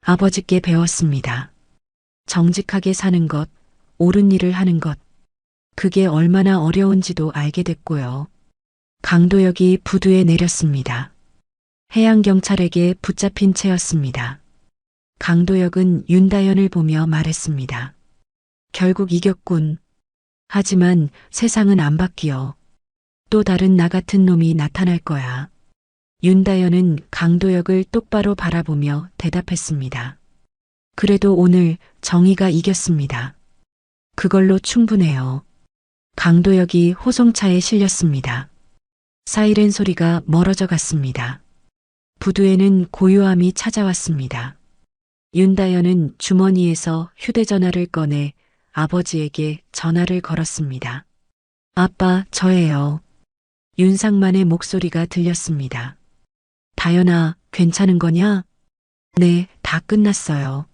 아버지께 배웠습니다. 정직하게 사는 것, 옳은 일을 하는 것. 그게 얼마나 어려운지도 알게 됐고요. 강도역이 부두에 내렸습니다. 해양경찰에게 붙잡힌 채였습니다. 강도역은 윤다현을 보며 말했습니다. 결국 이겼군. 하지만 세상은 안 바뀌어. 또 다른 나 같은 놈이 나타날 거야. 윤다현은 강도역을 똑바로 바라보며 대답했습니다. 그래도 오늘 정의가 이겼습니다. 그걸로 충분해요. 강도역이 호송차에 실렸습니다. 사이렌 소리가 멀어져 갔습니다. 부두에는 고요함이 찾아왔습니다. 윤다현은 주머니에서 휴대전화를 꺼내 아버지에게 전화를 걸었습니다. 아빠, 저예요. 윤상만의 목소리가 들렸습니다. 다현아, 괜찮은 거냐? 네, 다 끝났어요.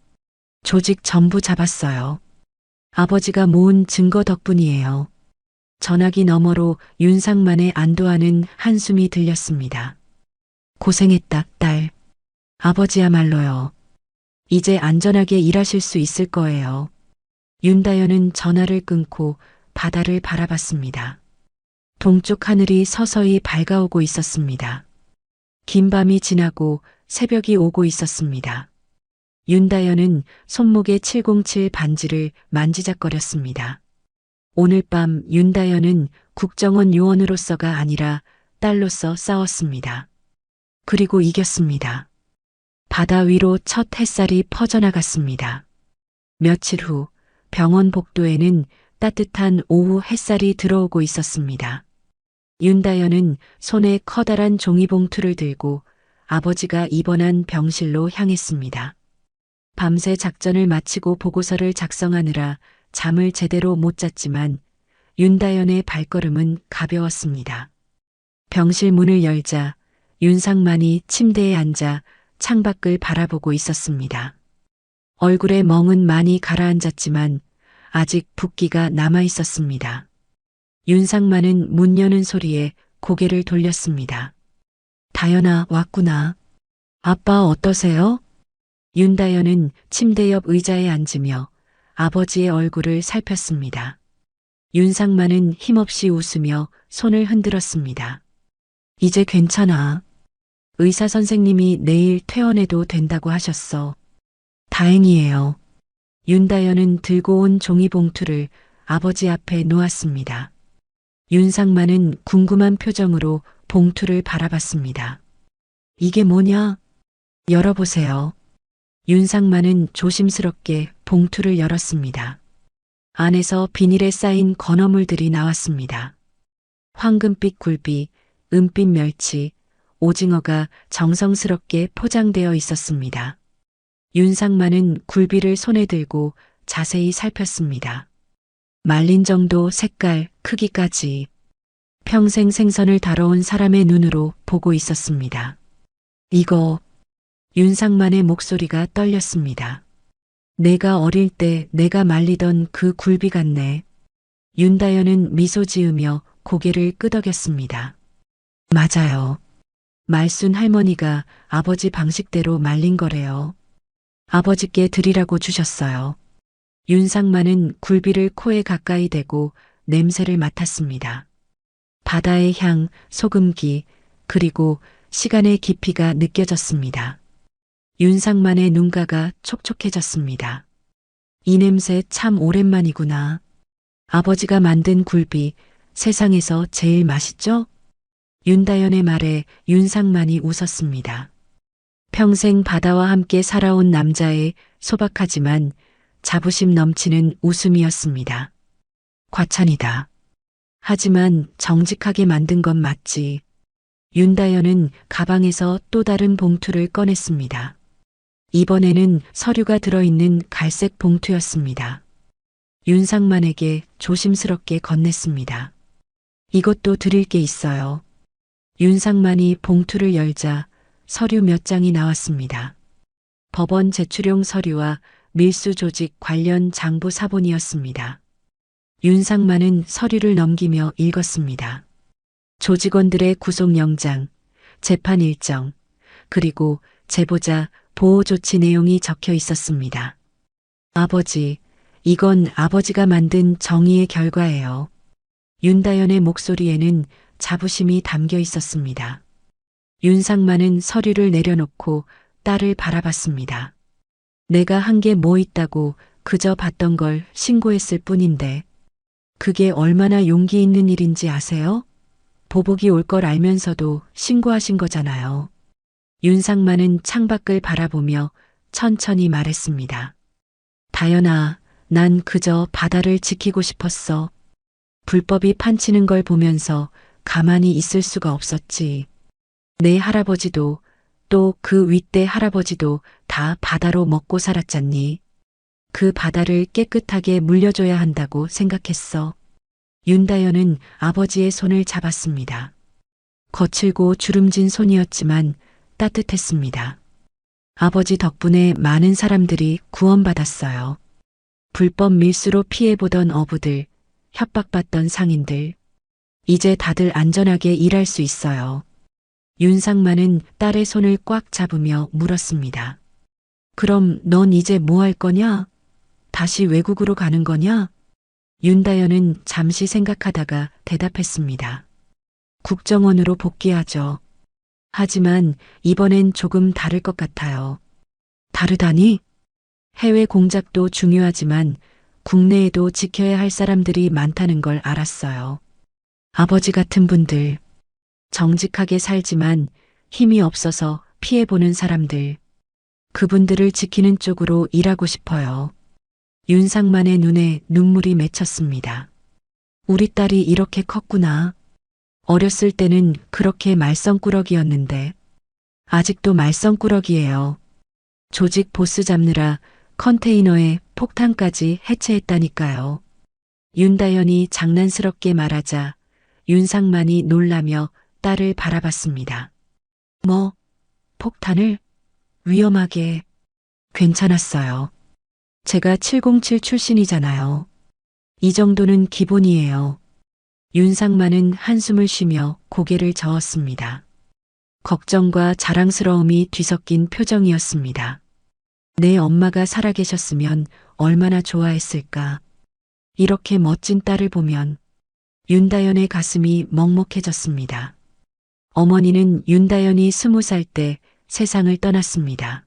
조직 전부 잡았어요. 아버지가 모은 증거 덕분이에요. 전화기 너머로 윤상만의 안도하는 한숨이 들렸습니다. 고생했다, 딸. 아버지야말로요. 이제 안전하게 일하실 수 있을 거예요. 윤다현은 전화를 끊고 바다를 바라봤습니다. 동쪽 하늘이 서서히 밝아오고 있었습니다. 긴 밤이 지나고 새벽이 오고 있었습니다. 윤다현은 손목에 707 반지를 만지작거렸습니다. 오늘 밤 윤다현은 국정원 요원으로서가 아니라 딸로서 싸웠습니다. 그리고 이겼습니다. 바다 위로 첫 햇살이 퍼져나갔습니다. 며칠 후 병원 복도에는 따뜻한 오후 햇살이 들어오고 있었습니다. 윤다현은 손에 커다란 종이봉투를 들고 아버지가 입원한 병실로 향했습니다. 밤새 작전을 마치고 보고서를 작성하느라 잠을 제대로 못 잤지만 윤다현의 발걸음은 가벼웠습니다. 병실 문을 열자 윤상만이 침대에 앉아 창밖을 바라보고 있었습니다. 얼굴에 멍은 많이 가라앉았지만 아직 붓기가 남아 있었습니다. 윤상만은 문 여는 소리에 고개를 돌렸습니다. 다현아, 왔구나. 아빠 어떠세요? 윤다현은 침대 옆 의자에 앉으며 아버지의 얼굴을 살폈습니다. 윤상만은 힘없이 웃으며 손을 흔들었습니다. 이제 괜찮아. 의사 선생님이 내일 퇴원해도 된다고 하셨어. 다행이에요. 윤다현은 들고 온 종이봉투를 아버지 앞에 놓았습니다. 윤상만은 궁금한 표정으로 봉투를 바라봤습니다. 이게 뭐냐? 열어보세요. 윤상만은 조심스럽게 봉투를 열었습니다. 안에서 비닐에 쌓인 건어물들이 나왔습니다. 황금빛 굴비, 은빛 멸치, 오징어가 정성스럽게 포장되어 있었습니다. 윤상만은 굴비를 손에 들고 자세히 살폈습니다. 말린 정도, 색깔, 크기까지 평생 생선을 다뤄온 사람의 눈으로 보고 있었습니다. 이거, 윤상만의 목소리가 떨렸습니다. 내가 어릴 때 내가 말리던 그 굴비 같네. 윤다연은 미소 지으며 고개를 끄덕였습니다. 맞아요. 말순 할머니가 아버지 방식대로 말린 거래요. 아버지께 드리라고 주셨어요. 윤상만은 굴비를 코에 가까이 대고 냄새를 맡았습니다. 바다의 향, 소금기, 그리고 시간의 깊이가 느껴졌습니다. 윤상만의 눈가가 촉촉해졌습니다. 이 냄새 참 오랜만이구나. 아버지가 만든 굴비, 세상에서 제일 맛있죠? 윤다연의 말에 윤상만이 웃었습니다. 평생 바다와 함께 살아온 남자의 소박하지만 자부심 넘치는 웃음이었습니다. 과찬이다. 하지만 정직하게 만든 건 맞지. 윤다연은 가방에서 또 다른 봉투를 꺼냈습니다. 이번에는 서류가 들어있는 갈색 봉투였습니다. 윤상만에게 조심스럽게 건넸습니다. 이것도 드릴 게 있어요. 윤상만이 봉투를 열자 서류 몇 장이 나왔습니다. 법원 제출용 서류와 밀수 조직 관련 장부 사본이었습니다. 윤상만은 서류를 넘기며 읽었습니다. 조직원들의 구속영장, 재판 일정, 그리고 제보자 보호 조치 내용이 적혀 있었습니다. 아버지, 이건 아버지가 만든 정의의 결과예요. 윤다연의 목소리에는 자부심이 담겨 있었습니다. 윤상만은 서류를 내려놓고 딸을 바라봤습니다. 내가 한 게 뭐 있다고 그저 봤던 걸 신고했을 뿐인데 그게 얼마나 용기 있는 일인지 아세요? 보복이 올 걸 알면서도 신고하신 거잖아요. 윤상만은 창밖을 바라보며 천천히 말했습니다. 다연아, 난 그저 바다를 지키고 싶었어. 불법이 판치는 걸 보면서 가만히 있을 수가 없었지. 내 할아버지도 또 그 윗대 할아버지도 다 바다로 먹고 살았잖니. 그 바다를 깨끗하게 물려줘야 한다고 생각했어. 윤다연은 아버지의 손을 잡았습니다. 거칠고 주름진 손이었지만 따뜻했습니다. 아버지 덕분에 많은 사람들이 구원받았어요. 불법 밀수로 피해보던 어부들, 협박받던 상인들. 이제 다들 안전하게 일할 수 있어요. 윤상만은 딸의 손을 꽉 잡으며 물었습니다. 그럼 넌 이제 뭐 할 거냐? 다시 외국으로 가는 거냐? 윤다연은 잠시 생각하다가 대답했습니다. 국정원으로 복귀하죠. 하지만 이번엔 조금 다를 것 같아요. 다르다니? 해외 공작도 중요하지만 국내에도 지켜야 할 사람들이 많다는 걸 알았어요. 아버지 같은 분들, 정직하게 살지만 힘이 없어서 피해보는 사람들, 그분들을 지키는 쪽으로 일하고 싶어요. 윤상만의 눈에 눈물이 맺혔습니다. 우리 딸이 이렇게 컸구나. 어렸을 때는 그렇게 말썽꾸러기였는데 아직도 말썽꾸러기예요. 조직 보스 잡느라 컨테이너에 폭탄까지 해체했다니까요. 윤다연이 장난스럽게 말하자 윤상만이 놀라며 딸을 바라봤습니다. 뭐, 폭탄을? 위험하게. 괜찮았어요. 제가 707 출신이잖아요. 이 정도는 기본이에요. 윤상만은 한숨을 쉬며 고개를 저었습니다. 걱정과 자랑스러움이 뒤섞인 표정이었습니다. 내 엄마가 살아계셨으면 얼마나 좋아했을까. 이렇게 멋진 딸을 보면 윤다연의 가슴이 먹먹해졌습니다. 어머니는 윤다연이 20살 때 세상을 떠났습니다.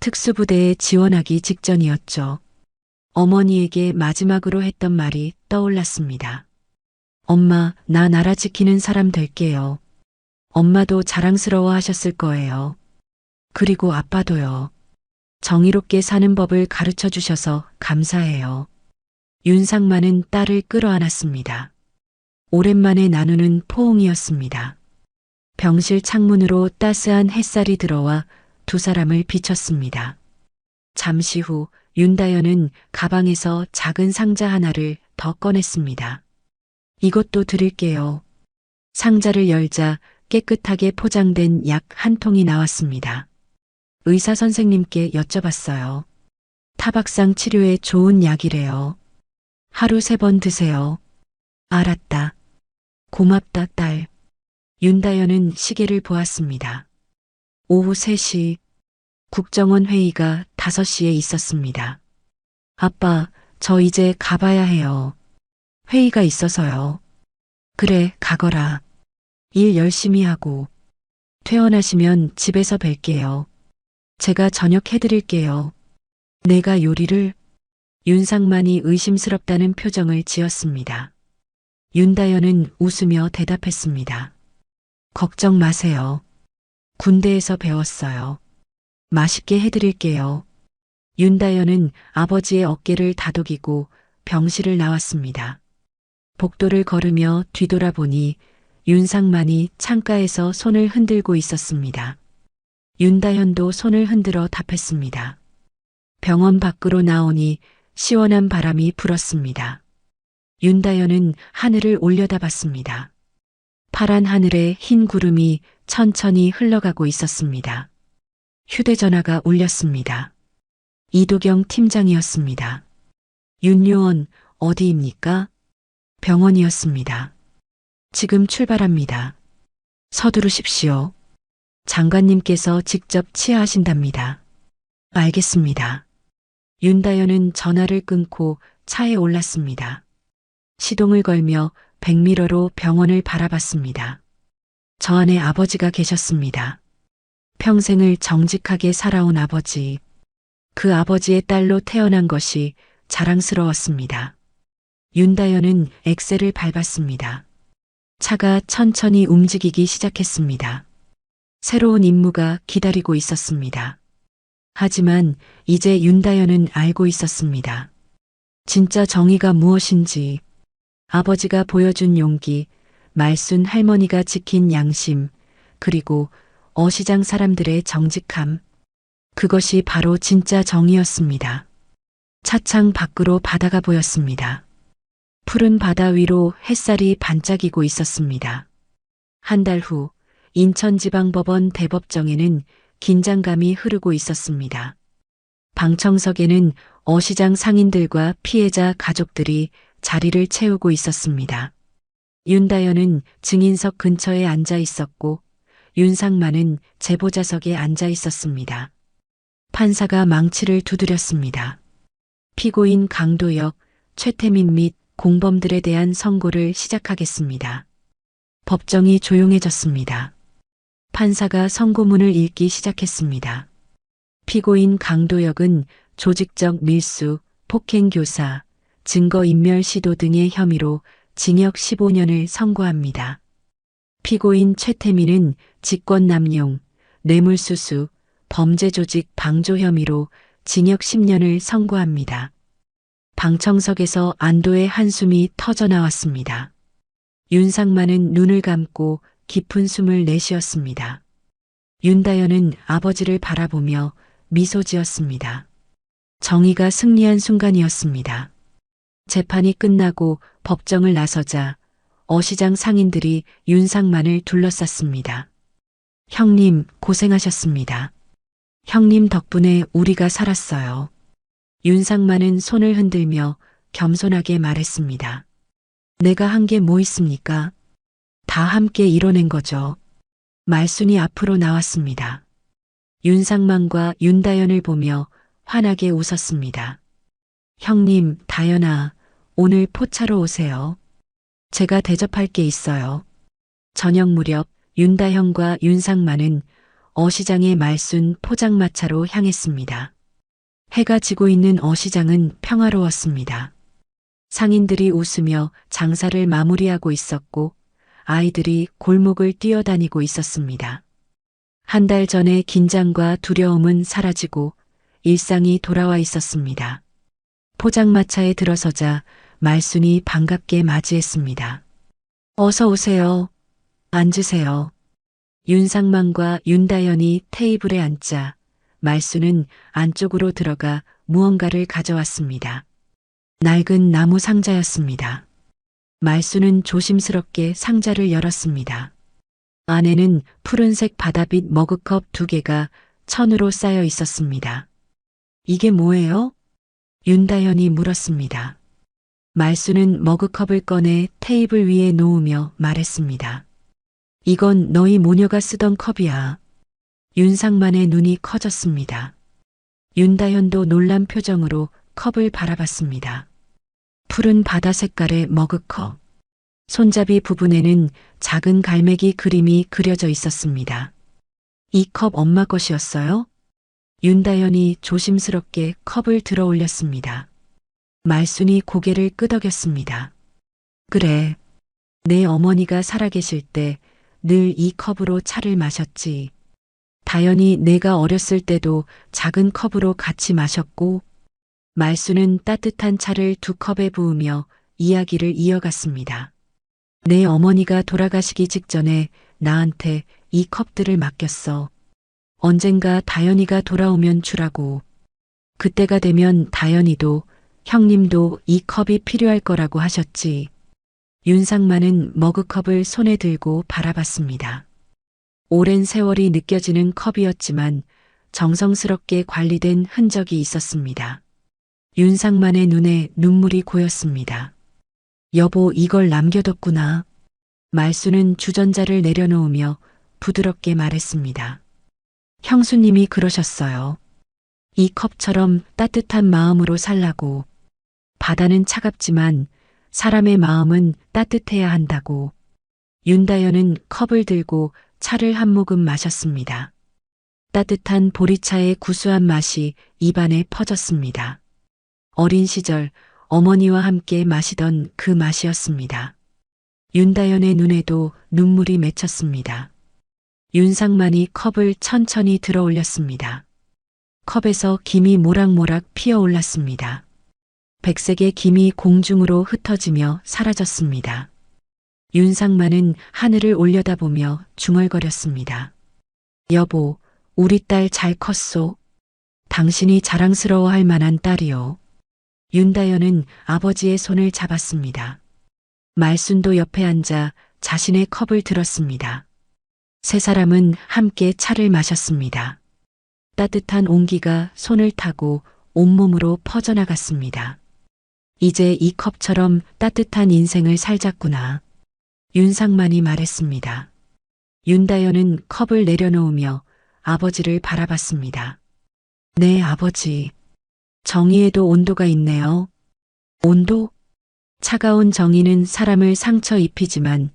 특수부대에 지원하기 직전이었죠. 어머니에게 마지막으로 했던 말이 떠올랐습니다. 엄마, 나 나라 지키는 사람 될게요. 엄마도 자랑스러워 하셨을 거예요. 그리고 아빠도요. 정의롭게 사는 법을 가르쳐 주셔서 감사해요. 윤상만은 딸을 끌어안았습니다. 오랜만에 나누는 포옹이었습니다. 병실 창문으로 따스한 햇살이 들어와 두 사람을 비췄습니다. 잠시 후 윤다현은 가방에서 작은 상자 하나를 더 꺼냈습니다. 이것도 드릴게요. 상자를 열자 깨끗하게 포장된 약 한 통이 나왔습니다. 의사 선생님께 여쭤봤어요. 타박상 치료에 좋은 약이래요. 하루 3번 드세요. 알았다. 고맙다, 딸. 윤다현은 시계를 보았습니다. 오후 3시, 국정원 회의가 5시에 있었습니다. 아빠, 저 이제 가봐야 해요. 회의가 있어서요. 그래, 가거라. 일 열심히 하고. 퇴원하시면 집에서 뵐게요. 제가 저녁 해드릴게요. 내가 요리를? 윤상만이 의심스럽다는 표정을 지었습니다. 윤다현은 웃으며 대답했습니다. 걱정 마세요. 군대에서 배웠어요. 맛있게 해드릴게요. 윤다현은 아버지의 어깨를 다독이고 병실을 나왔습니다. 복도를 걸으며 뒤돌아보니 윤상만이 창가에서 손을 흔들고 있었습니다. 윤다현도 손을 흔들어 답했습니다. 병원 밖으로 나오니 시원한 바람이 불었습니다. 윤다현은 하늘을 올려다봤습니다. 파란 하늘에 흰 구름이 천천히 흘러가고 있었습니다. 휴대전화가 울렸습니다. 이도경 팀장이었습니다. 윤요원 어디입니까? 병원이었습니다. 지금 출발합니다. 서두르십시오. 장관님께서 직접 치하하신답니다. 알겠습니다. 윤다현은 전화를 끊고 차에 올랐습니다. 시동을 걸며 백미러로 병원을 바라봤습니다. 저 안에 아버지가 계셨습니다. 평생을 정직하게 살아온 아버지. 그 아버지의 딸로 태어난 것이 자랑스러웠습니다. 윤다현은 엑셀을 밟았습니다. 차가 천천히 움직이기 시작했습니다. 새로운 임무가 기다리고 있었습니다. 하지만 이제 윤다현은 알고 있었습니다. 진짜 정의가 무엇인지, 아버지가 보여준 용기, 말순 할머니가 지킨 양심, 그리고 어시장 사람들의 정직함. 그것이 바로 진짜 정의였습니다. 차창 밖으로 바다가 보였습니다. 푸른 바다 위로 햇살이 반짝이고 있었습니다. 한 달 후 인천지방법원 대법정에는 긴장감이 흐르고 있었습니다. 방청석에는 어시장 상인들과 피해자 가족들이 자리를 채우고 있었습니다. 윤다현은 증인석 근처에 앉아 있었고 윤상만은 제보자석에 앉아 있었습니다. 판사가 망치를 두드렸습니다. 피고인 강도혁, 최태민 및 공범들에 대한 선고를 시작하겠습니다. 법정이 조용해졌습니다. 판사가 선고문을 읽기 시작했습니다. 피고인 강도혁은 조직적 밀수, 폭행교사, 증거인멸 시도 등의 혐의로 징역 15년을 선고합니다. 피고인 최태민은 직권남용, 뇌물수수, 범죄조직 방조 혐의로 징역 10년을 선고합니다. 방청석에서 안도의 한숨이 터져나왔습니다. 윤상만은 눈을 감고 깊은 숨을 내쉬었습니다. 윤다현은 아버지를 바라보며 미소 지었습니다. 정의가 승리한 순간이었습니다. 재판이 끝나고 법정을 나서자 어시장 상인들이 윤상만을 둘러쌌습니다. 형님, 고생하셨습니다. 형님 덕분에 우리가 살았어요. 윤상만은 손을 흔들며 겸손하게 말했습니다. 내가 한 게 뭐 있습니까? 다 함께 이뤄낸 거죠. 말순이 앞으로 나왔습니다. 윤상만과 윤다현을 보며 환하게 웃었습니다. 형님, 다현아, 오늘 포차로 오세요. 제가 대접할 게 있어요. 저녁 무렵 윤다현과 윤상만은 어시장의 말순 포장마차로 향했습니다. 해가 지고 있는 어시장은 평화로웠습니다. 상인들이 웃으며 장사를 마무리하고 있었고 아이들이 골목을 뛰어다니고 있었습니다. 한 달 전의 긴장과 두려움은 사라지고 일상이 돌아와 있었습니다. 포장마차에 들어서자 말순이 반갑게 맞이했습니다. 어서 오세요. 앉으세요. 윤상만과 윤다현이 테이블에 앉자 말수는 안쪽으로 들어가 무언가를 가져왔습니다. 낡은 나무 상자였습니다. 말수는 조심스럽게 상자를 열었습니다. 안에는 푸른색 바다빛 머그컵 2개가 천으로 쌓여 있었습니다. 이게 뭐예요? 윤다현이 물었습니다. 말수는 머그컵을 꺼내 테이블 위에 놓으며 말했습니다. 이건 너희 모녀가 쓰던 컵이야. 윤상만의 눈이 커졌습니다. 윤다현도 놀란 표정으로 컵을 바라봤습니다. 푸른 바다 색깔의 머그컵. 손잡이 부분에는 작은 갈매기 그림이 그려져 있었습니다. 이 컵 엄마 것이었어요? 윤다현이 조심스럽게 컵을 들어 올렸습니다. 말순이 고개를 끄덕였습니다. 그래. 내 어머니가 살아계실 때 늘 이 컵으로 차를 마셨지. 다연히 내가 어렸을 때도 작은 컵으로 같이 마셨고, 말수는 따뜻한 차를 2컵에 부으며 이야기를 이어갔습니다. 내 어머니가 돌아가시기 직전에 나한테 이 컵들을 맡겼어. 언젠가 다연이가 돌아오면 주라고. 그때가 되면 다연이도 형님도 이 컵이 필요할 거라고 하셨지. 윤상만은 머그컵을 손에 들고 바라봤습니다. 오랜 세월이 느껴지는 컵이었지만 정성스럽게 관리된 흔적이 있었습니다. 윤상만의 눈에 눈물이 고였습니다. 여보, 이걸 남겨뒀구나. 말수는 주전자를 내려놓으며 부드럽게 말했습니다. 형수님이 그러셨어요. 이 컵처럼 따뜻한 마음으로 살라고. 바다는 차갑지만 사람의 마음은 따뜻해야 한다고. 윤다현은 컵을 들고 차를 한 모금 마셨습니다. 따뜻한 보리차의 구수한 맛이 입안에 퍼졌습니다. 어린 시절 어머니와 함께 마시던 그 맛이었습니다. 윤다현의 눈에도 눈물이 맺혔습니다. 윤상만이 컵을 천천히 들어 올렸습니다. 컵에서 김이 모락모락 피어올랐습니다. 백색의 김이 공중으로 흩어지며 사라졌습니다. 윤상만은 하늘을 올려다보며 중얼거렸습니다. 여보, 우리 딸 잘 컸소. 당신이 자랑스러워할 만한 딸이요. 윤다현은 아버지의 손을 잡았습니다. 말순도 옆에 앉아 자신의 컵을 들었습니다. 세 사람은 함께 차를 마셨습니다. 따뜻한 온기가 손을 타고 온몸으로 퍼져나갔습니다. 이제 이 컵처럼 따뜻한 인생을 살자꾸나. 윤상만이 말했습니다. 윤다현은 컵을 내려놓으며 아버지를 바라봤습니다. 네, 아버지. 정의에도 온도가 있네요. 온도? 차가운 정의는 사람을 상처 입히지만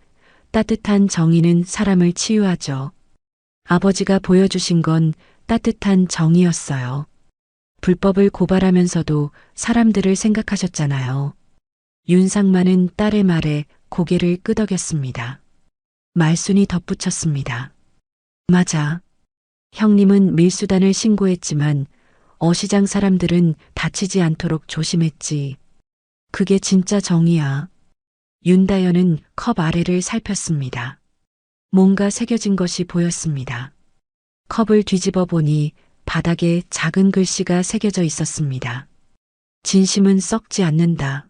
따뜻한 정의는 사람을 치유하죠. 아버지가 보여주신 건 따뜻한 정의였어요. 불법을 고발하면서도 사람들을 생각하셨잖아요. 윤상만은 딸의 말에 고개를 끄덕였습니다. 말순이 덧붙였습니다. 맞아. 형님은 밀수단을 신고했지만 어시장 사람들은 다치지 않도록 조심했지. 그게 진짜 정의야. 윤다현은 컵 아래를 살폈습니다. 뭔가 새겨진 것이 보였습니다. 컵을 뒤집어 보니 바닥에 작은 글씨가 새겨져 있었습니다. 진심은 썩지 않는다.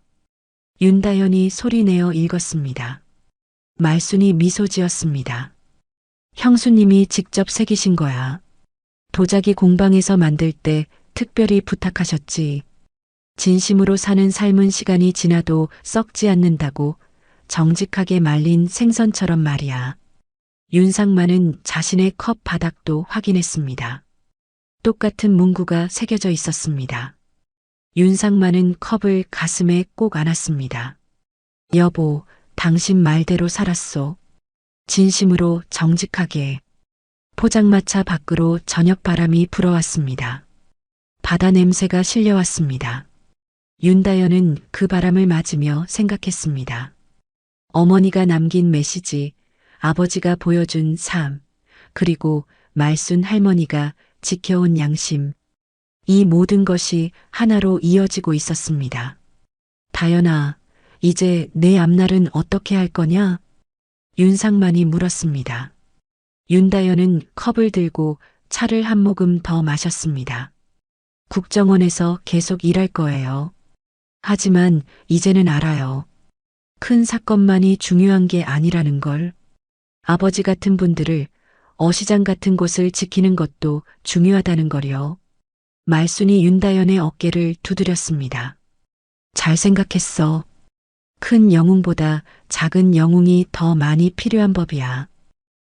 윤다현이 소리내어 읽었습니다. 말순이 미소 지었습니다. 형수님이 직접 새기신 거야. 도자기 공방에서 만들 때 특별히 부탁하셨지. 진심으로 사는 삶은 시간이 지나도 썩지 않는다고 정직하게 말린 생선처럼 말이야. 윤상만은 자신의 컵 바닥도 확인했습니다. 똑같은 문구가 새겨져 있었습니다. 윤상만은 컵을 가슴에 꼭 안았습니다. 여보, 당신 말대로 살았소. 진심으로 정직하게. 포장마차 밖으로 저녁 바람이 불어왔습니다. 바다 냄새가 실려왔습니다. 윤다현은 그 바람을 맞으며 생각했습니다. 어머니가 남긴 메시지, 아버지가 보여준 삶, 그리고 말순 할머니가 지켜온 양심. 이 모든 것이 하나로 이어지고 있었습니다. 다연아, 이제 내 앞날은 어떻게 할 거냐? 윤상만이 물었습니다. 윤다현은 컵을 들고 차를 한 모금 더 마셨습니다. 국정원에서 계속 일할 거예요. 하지만 이제는 알아요. 큰 사건만이 중요한 게 아니라는 걸. 아버지 같은 분들을, 어시장 같은 곳을 지키는 것도 중요하다는 걸요. 말순이 윤다연의 어깨를 두드렸습니다. 잘 생각했어. 큰 영웅보다 작은 영웅이 더 많이 필요한 법이야.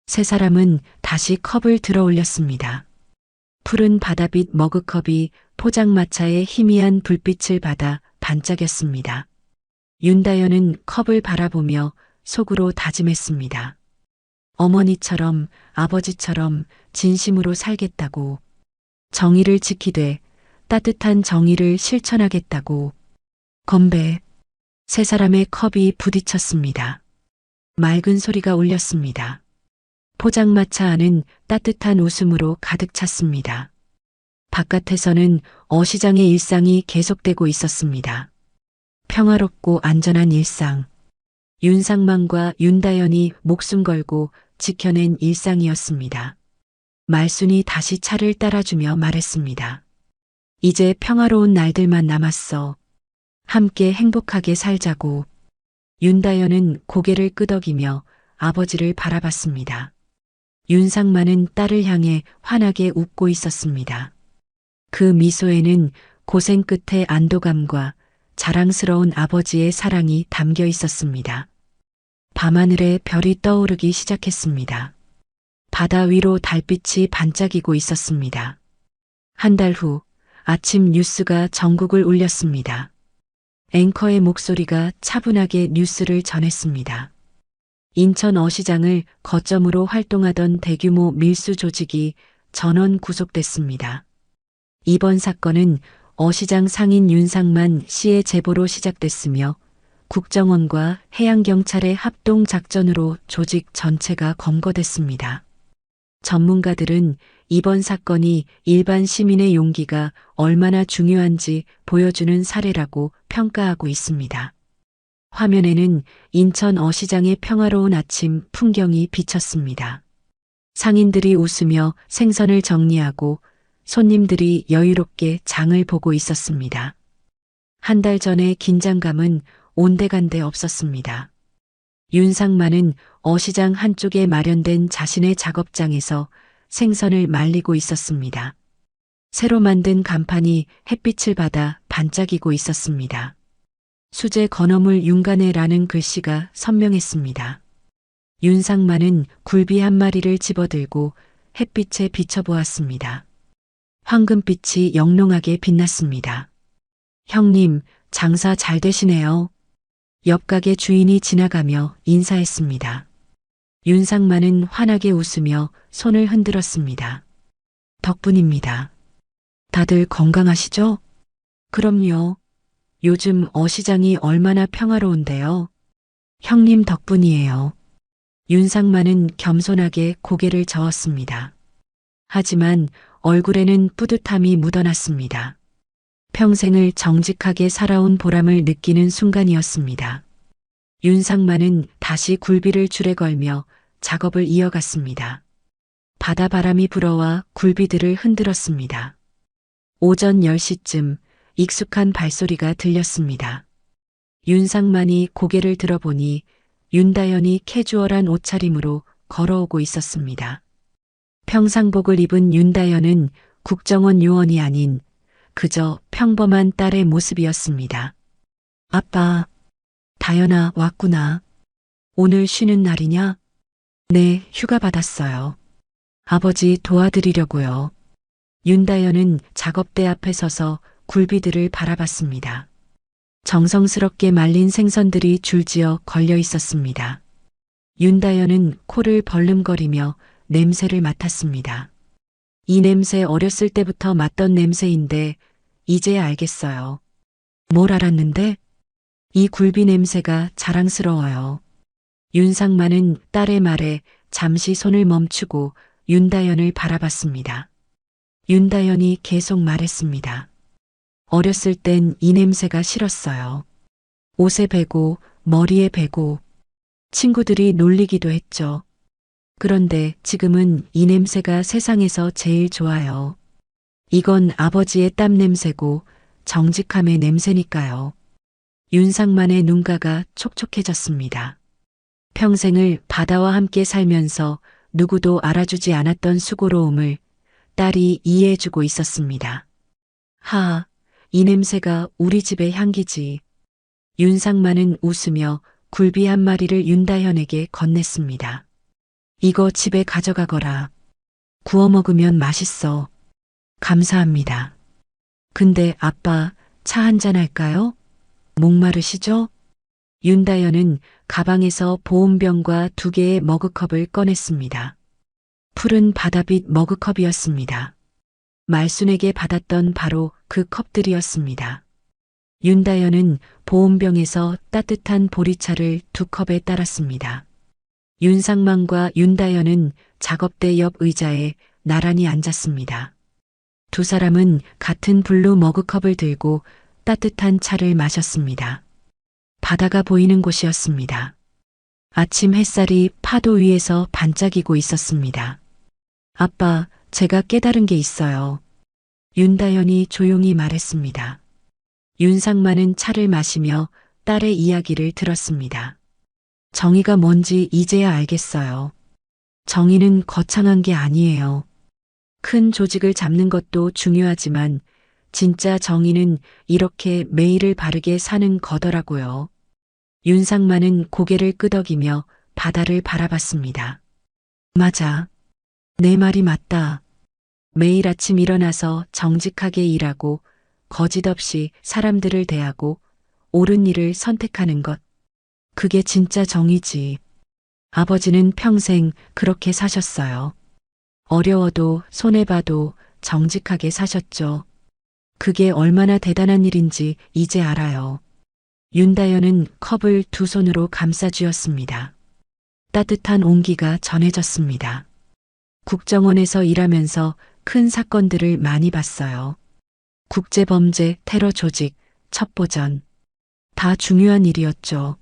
세 사람은 다시 컵을 들어 올렸습니다. 푸른 바다빛 머그컵이 포장마차의 희미한 불빛을 받아 반짝였습니다. 윤다연은 컵을 바라보며 속으로 다짐했습니다. 어머니처럼 아버지처럼 진심으로 살겠다고. 정의를 지키되 따뜻한 정의를 실천하겠다고. 건배. 세 사람의 컵이 부딪혔습니다. 맑은 소리가 울렸습니다. 포장마차 안은 따뜻한 웃음으로 가득 찼습니다. 바깥에서는 어시장의 일상이 계속되고 있었습니다. 평화롭고 안전한 일상. 윤상만과 윤다연이 목숨 걸고 지켜낸 일상이었습니다. 말순이 다시 차를 따라주며 말했습니다. 이제 평화로운 날들만 남았어. 함께 행복하게 살자고. 윤다연은 고개를 끄덕이며 아버지를 바라봤습니다. 윤상만은 딸을 향해 환하게 웃고 있었습니다. 그 미소에는 고생 끝의 안도감과 자랑스러운 아버지의 사랑이 담겨 있었습니다. 밤하늘에 별이 떠오르기 시작했습니다. 바다 위로 달빛이 반짝이고 있었습니다. 한 달 후 아침 뉴스가 전국을 울렸습니다. 앵커의 목소리가 차분하게 뉴스를 전했습니다. 인천 어시장을 거점으로 활동하던 대규모 밀수 조직이 전원 구속됐습니다. 이번 사건은 어시장 상인 윤상만 씨의 제보로 시작됐으며 국정원과 해양경찰의 합동 작전으로 조직 전체가 검거됐습니다. 전문가들은 이번 사건이 일반 시민의 용기가 얼마나 중요한지 보여주는 사례라고 평가하고 있습니다. 화면에는 인천 어시장의 평화로운 아침 풍경이 비쳤습니다. 상인들이 웃으며 생선을 정리하고 손님들이 여유롭게 장을 보고 있었습니다. 한 달 전의 긴장감은 온데간데 없었습니다. 윤상만은 어시장 한쪽에 마련된 자신의 작업장에서 생선을 말리고 있었습니다. 새로 만든 간판이 햇빛을 받아 반짝이고 있었습니다. 수제 건어물 윤간해라는 글씨가 선명했습니다. 윤상만은 굴비 한 마리를 집어들고 햇빛에 비춰보았습니다. 황금빛이 영롱하게 빛났습니다. 형님, 장사 잘 되시네요. 옆 가게 주인이 지나가며 인사했습니다. 윤상만은 환하게 웃으며 손을 흔들었습니다. 덕분입니다. 다들 건강하시죠? 그럼요. 요즘 어시장이 얼마나 평화로운데요. 형님 덕분이에요. 윤상만은 겸손하게 고개를 저었습니다. 하지만 얼굴에는 뿌듯함이 묻어났습니다. 평생을 정직하게 살아온 보람을 느끼는 순간이었습니다. 윤상만은 다시 굴비를 줄에 걸며 작업을 이어갔습니다. 바다바람이 불어와 굴비들을 흔들었습니다. 오전 10시쯤 익숙한 발소리가 들렸습니다. 윤상만이 고개를 들어보니 윤다연이 캐주얼한 옷차림으로 걸어오고 있었습니다. 평상복을 입은 윤다연은 국정원 요원이 아닌 그저 평범한 딸의 모습이었습니다. 아빠, 다연아 왔구나. 오늘 쉬는 날이냐? 네, 휴가 받았어요. 아버지 도와드리려고요. 윤다연은 작업대 앞에 서서 굴비들을 바라봤습니다. 정성스럽게 말린 생선들이 줄지어 걸려 있었습니다. 윤다연은 코를 벌름거리며 냄새를 맡았습니다. 이 냄새 어렸을 때부터 맡던 냄새인데 이제 알겠어요. 뭘 알았는데? 이 굴비 냄새가 자랑스러워요. 윤상만은 딸의 말에 잠시 손을 멈추고 윤다연을 바라봤습니다. 윤다연이 계속 말했습니다. 어렸을 땐 이 냄새가 싫었어요. 옷에 배고 머리에 배고 친구들이 놀리기도 했죠. 그런데 지금은 이 냄새가 세상에서 제일 좋아요. 이건 아버지의 땀 냄새고 정직함의 냄새니까요. 윤상만의 눈가가 촉촉해졌습니다. 평생을 바다와 함께 살면서 누구도 알아주지 않았던 수고로움을 딸이 이해해주고 있었습니다. 이 냄새가 우리 집의 향기지. 윤상만은 웃으며 굴비 한 마리를 윤다현에게 건넸습니다. 이거 집에 가져가거라. 구워 먹으면 맛있어. 감사합니다. 근데 아빠, 차 한잔 할까요? 목마르시죠? 윤다현은 가방에서 보온병과 2개의 머그컵을 꺼냈습니다. 푸른 바다빛 머그컵이었습니다. 말순에게 받았던 바로 그 컵들이었습니다. 윤다현은 보온병에서 따뜻한 보리차를 2컵에 따랐습니다. 윤상만과 윤다현은 작업대 옆 의자에 나란히 앉았습니다. 두 사람은 같은 블루 머그컵을 들고 따뜻한 차를 마셨습니다. 바다가 보이는 곳이었습니다. 아침 햇살이 파도 위에서 반짝이고 있었습니다. 아빠, 제가 깨달은 게 있어요. 윤다현이 조용히 말했습니다. 윤상만은 차를 마시며 딸의 이야기를 들었습니다. 정의가 뭔지 이제야 알겠어요. 정의는 거창한 게 아니에요. 큰 조직을 잡는 것도 중요하지만 진짜 정의는 이렇게 매일을 바르게 사는 거더라고요. 윤상만은 고개를 끄덕이며 바다를 바라봤습니다. 맞아. 내 말이 맞다. 매일 아침 일어나서 정직하게 일하고 거짓 없이 사람들을 대하고 옳은 일을 선택하는 것. 그게 진짜 정의지. 아버지는 평생 그렇게 사셨어요. 어려워도 손해봐도 정직하게 사셨죠. 그게 얼마나 대단한 일인지 이제 알아요. 윤다현은 컵을 2손으로 감싸 쥐었습니다. 따뜻한 온기가 전해졌습니다. 국정원에서 일하면서 큰 사건들을 많이 봤어요. 국제범죄, 테러 조직, 첩보전. 다 중요한 일이었죠.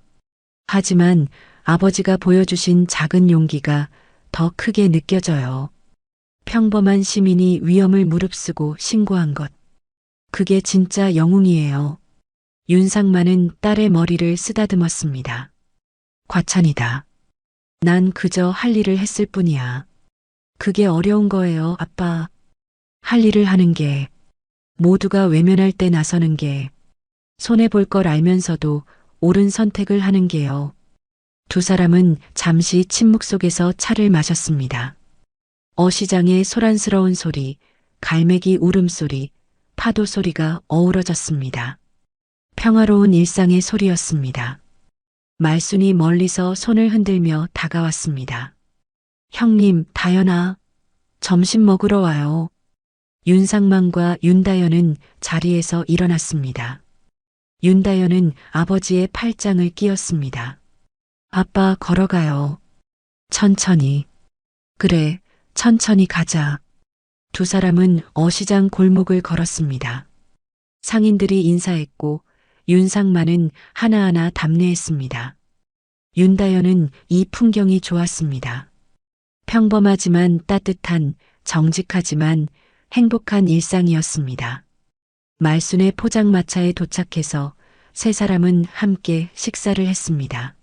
하지만 아버지가 보여주신 작은 용기가 더 크게 느껴져요. 평범한 시민이 위험을 무릅쓰고 신고한 것. 그게 진짜 영웅이에요. 윤상만은 딸의 머리를 쓰다듬었습니다. 과찬이다. 난 그저 할 일을 했을 뿐이야. 그게 어려운 거예요, 아빠. 할 일을 하는 게, 모두가 외면할 때 나서는 게, 손해볼 걸 알면서도 옳은 선택을 하는 게요. 두 사람은 잠시 침묵 속에서 차를 마셨습니다. 어시장의 소란스러운 소리, 갈매기 울음소리, 파도 소리가 어우러졌습니다. 평화로운 일상의 소리였습니다. 말순이 멀리서 손을 흔들며 다가왔습니다. 형님, 다현아, 점심 먹으러 와요. 윤상만과 윤다현은 자리에서 일어났습니다. 윤다현은 아버지의 팔짱을 끼었습니다. 아빠, 걸어가요. 천천히. 그래, 천천히 가자. 두 사람은 어시장 골목을 걸었습니다. 상인들이 인사했고 윤상만은 하나하나 답례했습니다. 윤다현은 이 풍경이 좋았습니다. 평범하지만 따뜻한, 정직하지만 행복한 일상이었습니다. 말순의 포장마차에 도착해서 세 사람은 함께 식사를 했습니다.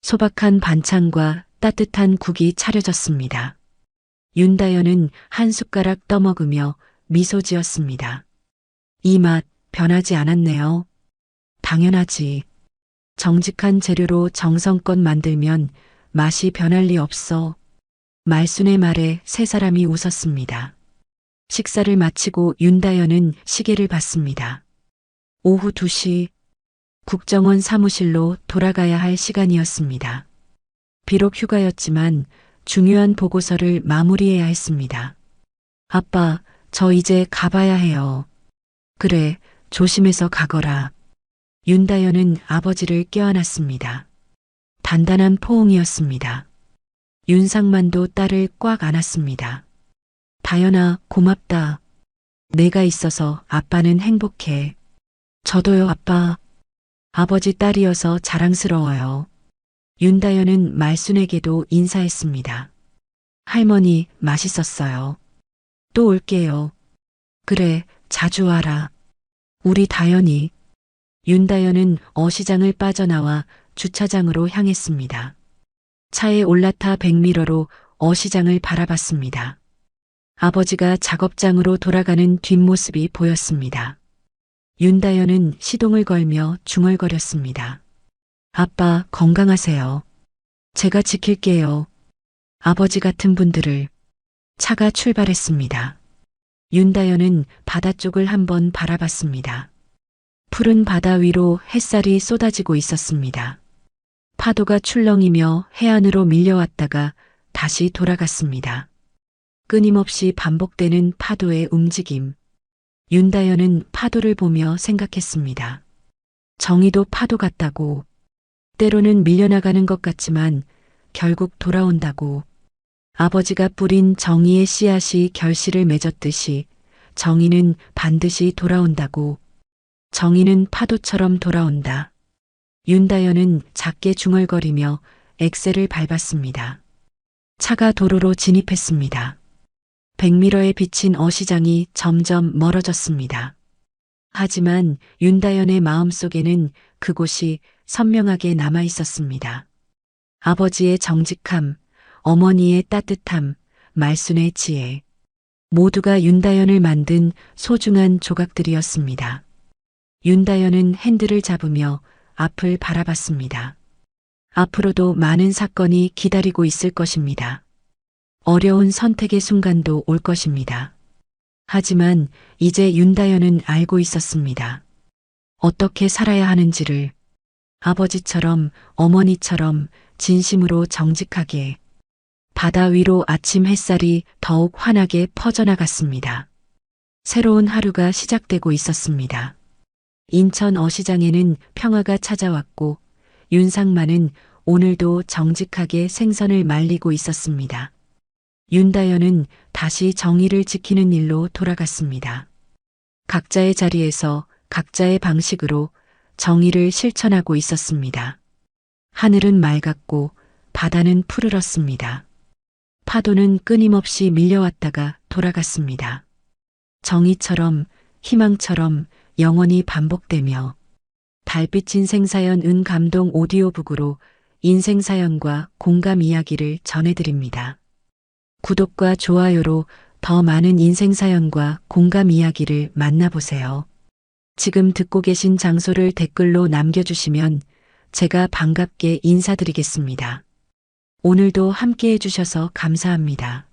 소박한 반찬과 따뜻한 국이 차려졌습니다. 윤다현은 한 숟가락 떠먹으며 미소 지었습니다. 이 맛 변하지 않았네요. 당연하지. 정직한 재료로 정성껏 만들면 맛이 변할 리 없어. 말순의 말에 세 사람이 웃었습니다. 식사를 마치고 윤다현은 시계를 봤습니다. 오후 2시, 국정원 사무실로 돌아가야 할 시간이었습니다. 비록 휴가였지만 중요한 보고서를 마무리해야 했습니다. 아빠, 저 이제 가봐야 해요. 그래, 조심해서 가거라. 윤다현은 아버지를 껴안았습니다. 단단한 포옹이었습니다. 윤상만도 딸을 꽉 안았습니다. 다현아, 고맙다. 내가 있어서 아빠는 행복해. 저도요, 아빠. 아버지 딸이어서 자랑스러워요. 윤다현은 말순에게도 인사했습니다. 할머니, 맛있었어요. 또 올게요. 그래, 자주 와라. 우리 다연이. 윤다연은 어시장을 빠져나와 주차장으로 향했습니다. 차에 올라타 백미러로 어시장을 바라봤습니다. 아버지가 작업장으로 돌아가는 뒷모습이 보였습니다. 윤다연은 시동을 걸며 중얼거렸습니다. 아빠, 건강하세요. 제가 지킬게요. 아버지 같은 분들을. 차가 출발했습니다. 윤다연은 바다 쪽을 한번 바라봤습니다. 푸른 바다 위로 햇살이 쏟아지고 있었습니다. 파도가 출렁이며 해안으로 밀려왔다가 다시 돌아갔습니다. 끊임없이 반복되는 파도의 움직임. 윤다연은 파도를 보며 생각했습니다. 정의도 파도 같다고. 때로는 밀려나가는 것 같지만 결국 돌아온다고. 아버지가 뿌린 정의의 씨앗이 결실을 맺었듯이 정의는 반드시 돌아온다고. 정의는 파도처럼 돌아온다. 윤다연은 작게 중얼거리며 엑셀을 밟았습니다. 차가 도로로 진입했습니다. 백미러에 비친 어시장이 점점 멀어졌습니다. 하지만 윤다연의 마음속에는 그곳이 선명하게 남아 있었습니다. 아버지의 정직함, 어머니의 따뜻함, 말순의 지혜. 모두가 윤다연을 만든 소중한 조각들이었습니다. 윤다연은 핸들을 잡으며 앞을 바라봤습니다. 앞으로도 많은 사건이 기다리고 있을 것입니다. 어려운 선택의 순간도 올 것입니다. 하지만 이제 윤다연은 알고 있었습니다. 어떻게 살아야 하는지를. 아버지처럼, 어머니처럼 진심으로 정직하게. 바다 위로 아침 햇살이 더욱 환하게 퍼져나갔습니다. 새로운 하루가 시작되고 있었습니다. 인천 어시장에는 평화가 찾아왔고 윤상만은 오늘도 정직하게 생선을 말리고 있었습니다. 윤다연은 다시 정의를 지키는 일로 돌아갔습니다. 각자의 자리에서 각자의 방식으로 정의를 실천하고 있었습니다. 하늘은 맑았고 바다는 푸르렀습니다. 파도는 끊임없이 밀려왔다가 돌아갔습니다. 정의처럼, 희망처럼 영원히 반복되며 달빛 인생사연 은감동 오디오북으로 인생사연과 공감 이야기를 전해드립니다. 구독과 좋아요로 더 많은 인생사연과 공감 이야기를 만나보세요. 지금 듣고 계신 장소를 댓글로 남겨주시면 제가 반갑게 인사드리겠습니다. 오늘도 함께 해주셔서 감사합니다.